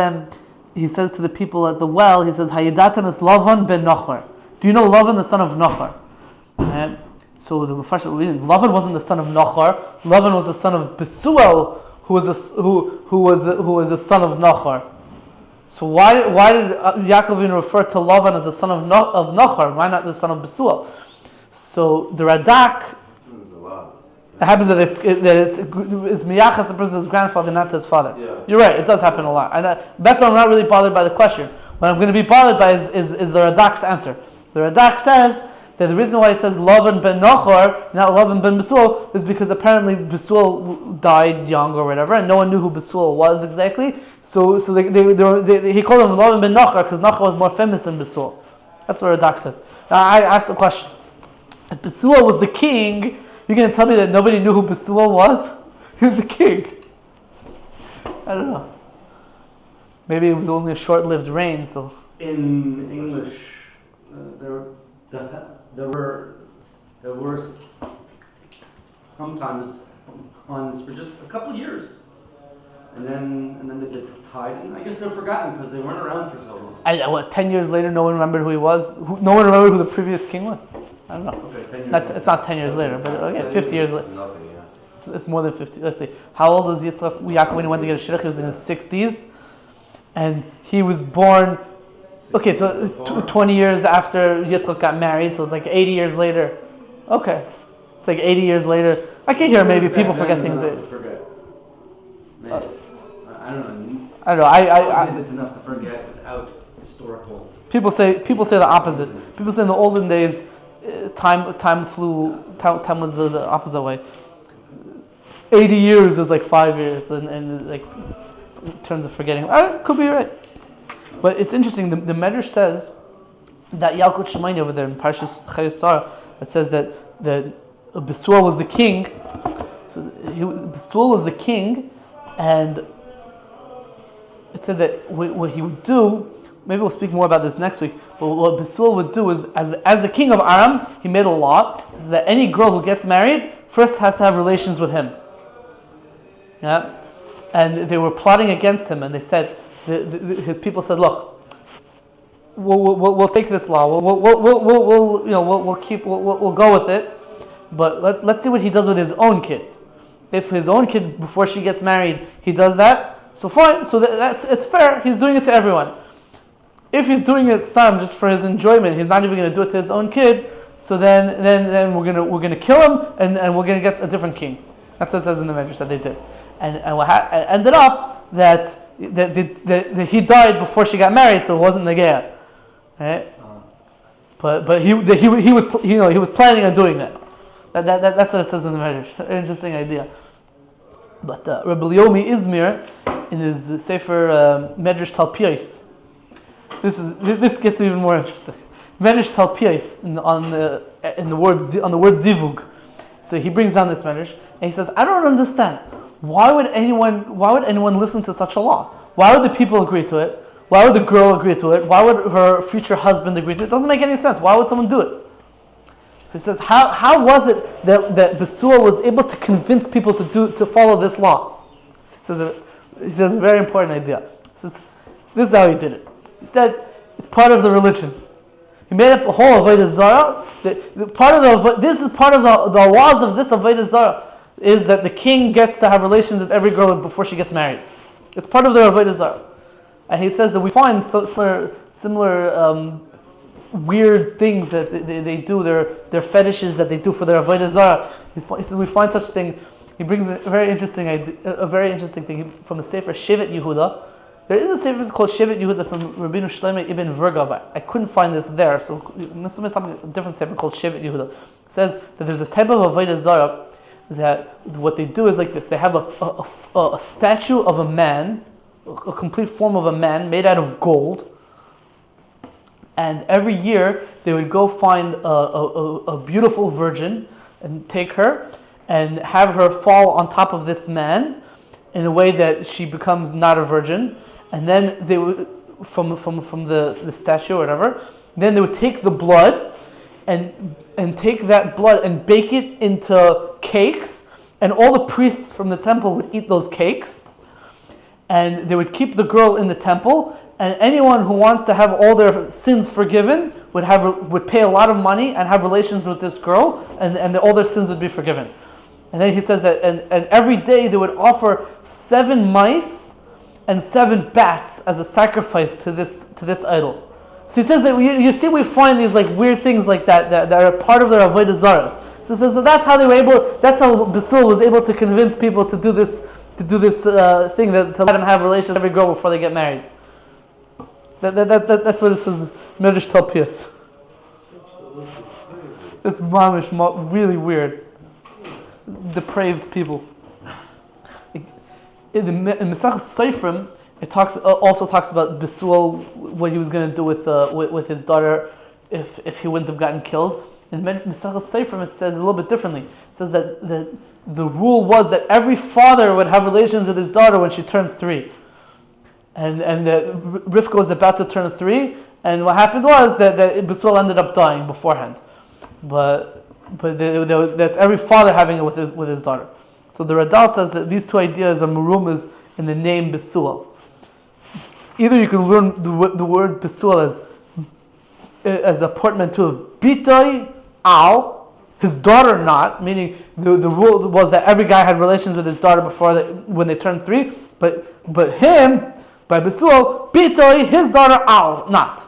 the people at the well, he says, "Hayidatan is Lavan ben Nachor." Do you know Lavan, the son of Nachor? And so the first Lavan wasn't the son of Nachor. Lavan was the son of Bethuel, who was the son of Nachor. So why did Yaakov Avinu refer to Lavan as the son of Nachor? Why not the son of Bethuel? So the Radak, it happens that it's miyachas a person's grandfather, not to his father. Yeah. You're right, it does happen a lot. And that's why I'm not really bothered by the question. What I'm going to be bothered by is the Radak's answer. The Radak says that the reason why it says Lavan ben Nachor, not Lavan ben Bethuel, is because apparently Bethuel died young or whatever, and no one knew who Bethuel was exactly. So he called him Lavan ben Nachor because Nachor was more famous than Bethuel. That's what Radak says. Now I asked the question: if Bethuel was the king, you're going to tell me that nobody knew who Bethuel was? He was the king. I don't know. Maybe it was only a short-lived reign. So in English, there were sometimes ones for just a couple of years, and then they get tied, and I guess they're forgotten because they weren't around for so long. 10 years later, no one remembered who he was. No one remembered who the previous king was. I don't know. Okay, 10 years. It's not 10 years later, but okay, 50 years later. Nothing, yeah. It's more than 50. Let's see. How old was Yaakov when he went to get a shidduch? He was in his 60s, and he was born. Okay, so 20 years after Yitzchak got married, so it's like 80 years later. Okay, it's like 80 years later. I can hear maybe people forget things. Maybe. I don't know. I don't know. It's enough to forget without historical. People say the opposite. People say in the olden days, time was the opposite way. 80 years is like 5 years, and like in terms of forgetting. Could be right. But it's interesting. The Medrash says that Yaakov Chessed over there in Parshas Chayesar, that says that Bethuel was the king. So Bethuel was the king, and it said that what he would do. Maybe we'll speak more about this next week. But what Bethuel would do is, as the king of Aram, he made a law is that any girl who gets married first has to have relations with him. Yeah, and they were plotting against him, and they said. His people said, "Look, we'll take this law. We'll go with it, but let's see what he does with his own kid. If his own kid before she gets married, he does that, so fine. So it's fair. He's doing it to everyone. If he's doing it just for his enjoyment, he's not even going to do it to his own kid. So then we're gonna kill him, and we're gonna get a different king. That's what it says in the Medrash that they did, and what ended up that he died before she got married, so it wasn't Negea, right? But he was planning on doing that. That's what it says in the Medrash. Interesting idea. But Rabbi Leomi Izmir, in his Sefer Medrash Talpios, this gets even more interesting. Medrash Talpios on the word zivug. So he brings down this Medrash and he says, I don't understand. Why would anyone listen to such a law? Why would the people agree to it? Why would the girl agree to it? Why would her future husband agree to it? It doesn't make any sense. Why would someone do it? So he says, how was it that Bethuel was able to convince people to follow this law? He says a very important idea. He says, this is how he did it. He said, it's part of the religion. He made up a whole Avodah Zarah. This is part of the laws of this Avodah Zarah. Is that the king gets to have relations with every girl before she gets married. It's part of their Avodah Zarah. And he says that we find similar weird things that they do, their fetishes that they do for their Avodah Zarah. He says we find such thing. He brings a very interesting thing from the Sefer Shevet Yehuda. There is a sefer called Shevet Yehuda from Rabbeinu Shlomo ibn Verga, but I couldn't find this there. So this is something a different sefer called Shevet Yehuda. It says that there's a type of Avodah Zarah that what they do is like this. They have a statue of a man, a complete form of a man made out of gold. And every year they would go find a beautiful virgin and take her and have her fall on top of this man in a way that she becomes not a virgin. And then they would, from the statue or whatever, then they would take the blood and take that blood and bake it into cakes, and all the priests from the temple would eat those cakes, and they would keep the girl in the temple, and anyone who wants to have all their sins forgiven would pay a lot of money and have relations with this girl, and all their sins would be forgiven. And then he says that and every day they would offer 7 mice and 7 bats as a sacrifice to this idol. So he says that you see we find these like weird things like that are part of their avodah zaras. So that's how they were able. That's how Bethuel was able to convince people to do this thing, that to let them have relations with every girl before they get married. That's what it says. Medrash Talpias. It's mamish, really weird, depraved people. In Mesach Seifrim, it also talks about Bethuel, what he was going to do with his daughter if he wouldn't have gotten killed. In Mesach Seifrim, it says a little bit differently. It says that the rule was that every father would have relations with his daughter when she turned 3, and that Rivkah was about to turn 3, and what happened was that Bethuel ended up dying beforehand. But that's every father having it with his daughter. So the Radal says that these two ideas are marumas in the name Bethuel. Either you can learn the word Bethuel as a portmanteau of bitoi al, his daughter not, meaning the rule was that every guy had relations with his daughter when they turned 3, but him, by Bethuel, bitoi, his daughter al, not,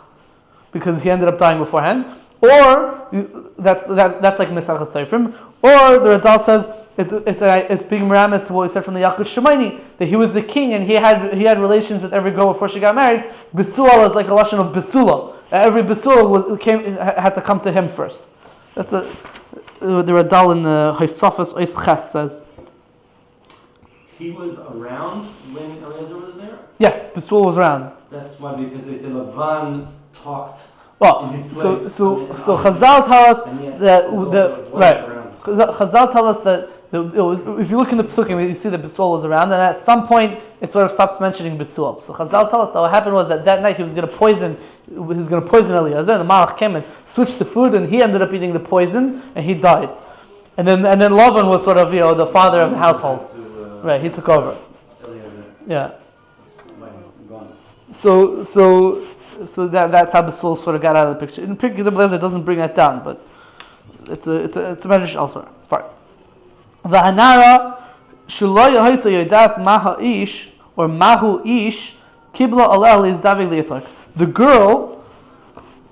because he ended up dying beforehand. Or that's like Mesach Seifrim. Or the Radal says it's being meramis to what we said from the Yaakov Shemaini, that he was the king and he had relations with every girl before she got married. Bethuel is like a lashon of Bethulah. Every Bethuel had to come to him first. That's the Radal in the Haisofas Ois Ches says. He was around when Eliezer was there? Yes, Bethuel was around. That's why, because they say Lavan talked. Well, in his so place. Chazal tell us that right. Chazal tell us that if you look in the Pesukim, you see that Bethuel was around, and at some point it sort of stops mentioning Bethuel. So Chazal tell us that what happened was that night he was going to poison Eliezer, and the Malach came and switched the food, and he ended up eating the poison, and he died. And then Lavan was sort of the father of the household. Right, he took over. Yeah. So that's how Bethuel sort of got out of the picture. In Pirkei Eliezer doesn't bring that down, but it's a medrash elsewhere. Fine. V'hanara shelo yahaisa yodas maha ish or mahu ish kibla aleh lizdavig liyitzchak. The girl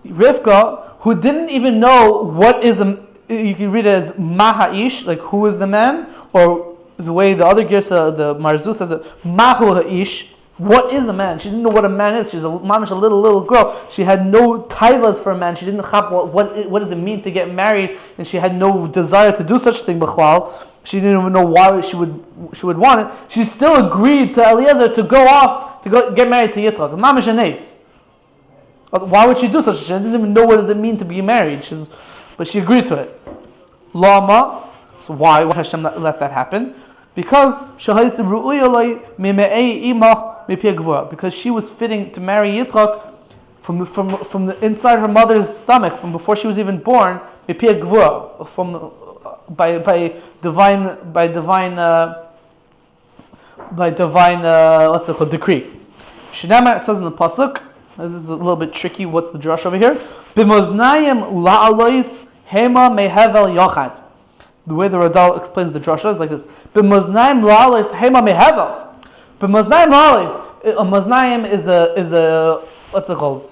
Rivkah, who didn't even know what is you can read it as maha ish, like who is the man, or the way the other Gersa, the Marzu says it, mahu ish. What is a man? She didn't know what a man is. She's a little girl. She had no taivas for a man. She didn't know what does it mean to get married, and she had no desire to do such a thing. B'chlal, she didn't even know why she would want it. She still agreed to Eliezer to go get married to Yitzchak. Mamish anes. Why would she do such a thing? She doesn't even know what does it mean to be married. But she agreed to it. Lama. So why would Hashem let that happen? Because because she was fitting to marry Yitzchak from the inside her mother's stomach, from before she was even born, by divine what's it called, decree. Shinama, it says in the pasuk. This is a little bit tricky. What's the drush over here? B'moznayim la'alois hema mehevel yochad. The way the Radal explains the drasha is like this: B'moznayim la'alois hema mehevel. B'moznayim la'alois. A moznayim is a what's it called?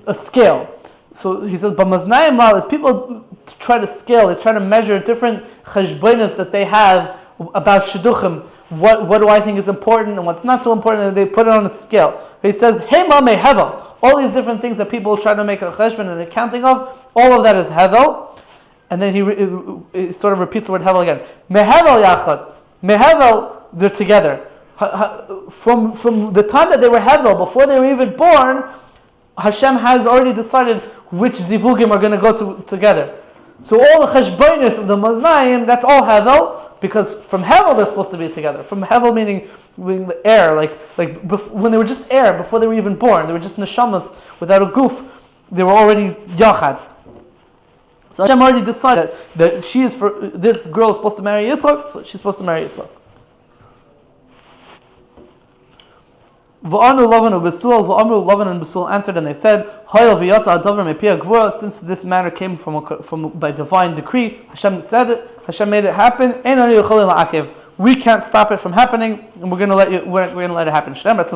A scale. So he says, B'moznayim la'alois. People try to scale. They try to measure different cheshbonos that they have about shidduchim. What do I think is important and what's not so important? And they put it on a scale. He says, Hema me hevel. All these different things that people try to make a cheshbon and accounting of, all of that is hevel. And then he sort of repeats the word hevel again. Me hevel yachad. Me hevel, they're together. From the time that they were hevel, before they were even born, Hashem has already decided which zivugim are going to go together. So all the cheshbonis of the maznayim, that's all hevel, because from hevel they're supposed to be together. From hevel meaning the air, like when they were just air, before they were even born, they were just neshamas without a goof, they were already yachad. So Hashem already decided that this girl is supposed to marry Yitzchak, so she's supposed to marry Yitzchak. Lavan and Bethuel answered and they said, since this matter came from by divine decree, Hashem said it, Hashem made it happen, we can't stop it from happening, and we're going to let it happen. Lavan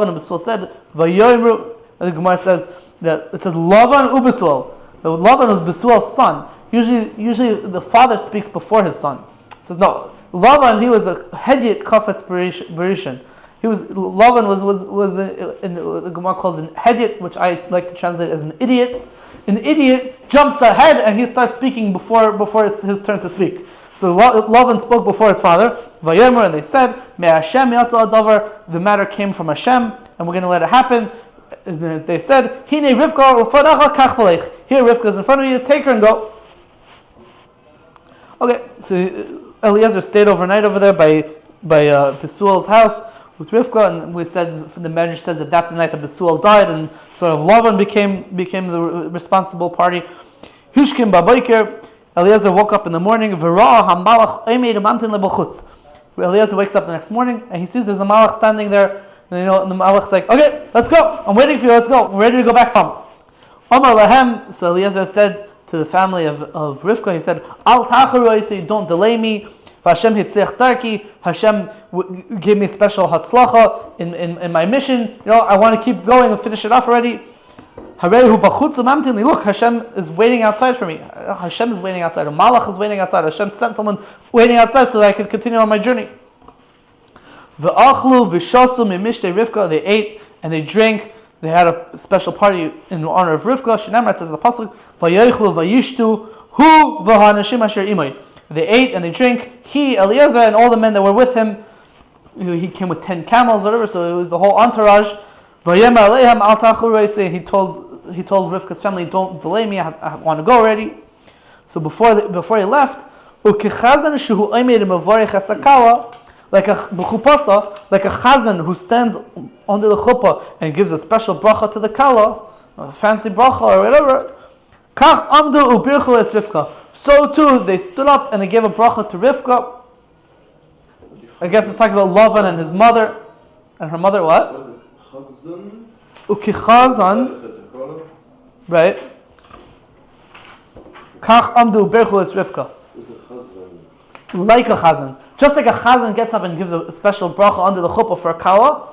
and Bethuel said, and the Gemara says that it says Lavan uBethuel. Lavan was Bethuel's son. Usually the father speaks before his son. It says no. Lavan, he was a hedyot kafetz berishin. Lavan was in the Gemara calls an hedyot, which I like to translate as an idiot. An idiot jumps ahead and he starts speaking before it's his turn to speak. So Lavan spoke before his father. Vayomer, and they said, "Me Hashem yatzal davar." The matter came from Hashem, and we're going to let it happen. And they said, "Hine Rivkah ufadacha kach v'leich." Here, Rivkah is in front of you. Take her and go. Okay, so Eliezer stayed overnight over there by Bethuel's house with Rivkah, and we said the Medrash says that that's the night that Bethuel died, and sort of Lavan became the responsible party. Hushkim baboiker. Eliezer woke up in the morning. Eliezer wakes up the next morning and he sees there's a malach standing there. And the malach's like, "Okay, let's go. I'm waiting for you. Let's go. We're ready to go back home." Omar lahem. So Eliezer said to the family of Rivkah, he said, "Al tacharu, say, don't delay me. Hashem hitzech darki. Hashem gave me special hatzlacha in my mission. I want to keep going and finish it off already. Look, Hashem is waiting outside for me. Hashem is waiting outside. A malach is waiting outside. Hashem sent someone waiting outside so that I could continue on my journey." They ate and they drank. They had a special party in honor of Rivkah. Shinamar says in the pasuk, they ate and they drank. He, Eliezer, and all the men that were with him. He came with 10 camels, whatever. So it was the whole entourage. He told Rivkah's family, "Don't delay me. I want to go already." So before he left, like a chazan who stands under the chuppah and gives a special bracha to the kala, a fancy bracha or whatever. So too they stood up and they gave a bracha to Rivkah. I guess it's talking about Lavan and his mother, and her mother what? Ukichazan, right? Kach amdu berchu es Rivkah. Like a chazan. Just like a chazan gets up and gives a special bracha under the chuppah for a kala.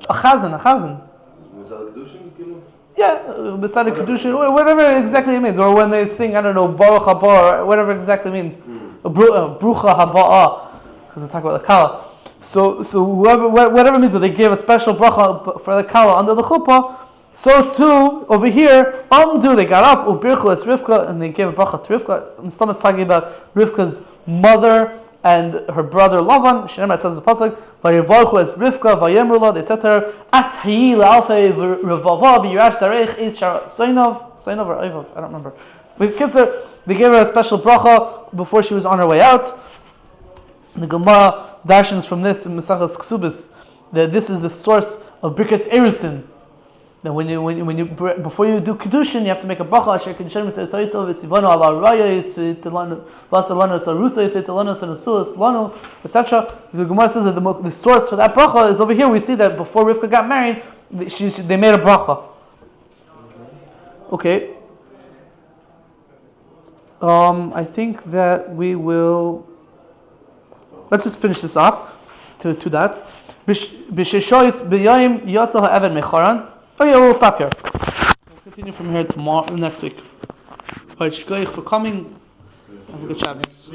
A chazan. Yeah, beside a kedushin, whatever exactly it means. Or when they sing, I don't know, Baruch haba, or whatever exactly it means. Brucha haba'ah, because we talk about the kala. So whatever it means that they gave a special bracha for the kala under the chuppah, so too over here, they got up, ubirchu es Rivkah, and they gave a bracha to Rivkah. And someone's talking about Rivkah's mother and her brother Lavan. Shneimar says in the pasuk, "Vayivarchu es Rivkah, vayemrula." They said to her, "At hayi le'alfei revava v'yirash zarech is soinov or oivav." I don't remember. But they gave her a special bracha before she was on her way out. The Gemara dashings from this in Mesachas Ksubis that this is the source of Birkas Erusin. That when you before you do kedushin, you have to make a bracha. Asher kedushin mitzvah soisov etzivanu ala raya yisilanu vasalanu sarusa yisilanu sanusus lanu, etc. The Gemara says that the source for that bracha is over here. We see that before Rivkah got married, they made a bracha. Okay. I think that we will. Let's just finish this off to that. B'sheshois b'yayim yatzah ha'eved mecharan. Okay, we'll stop here. We'll continue from here tomorrow, next week. All right, shkoyach for coming. Have a good Shabbos.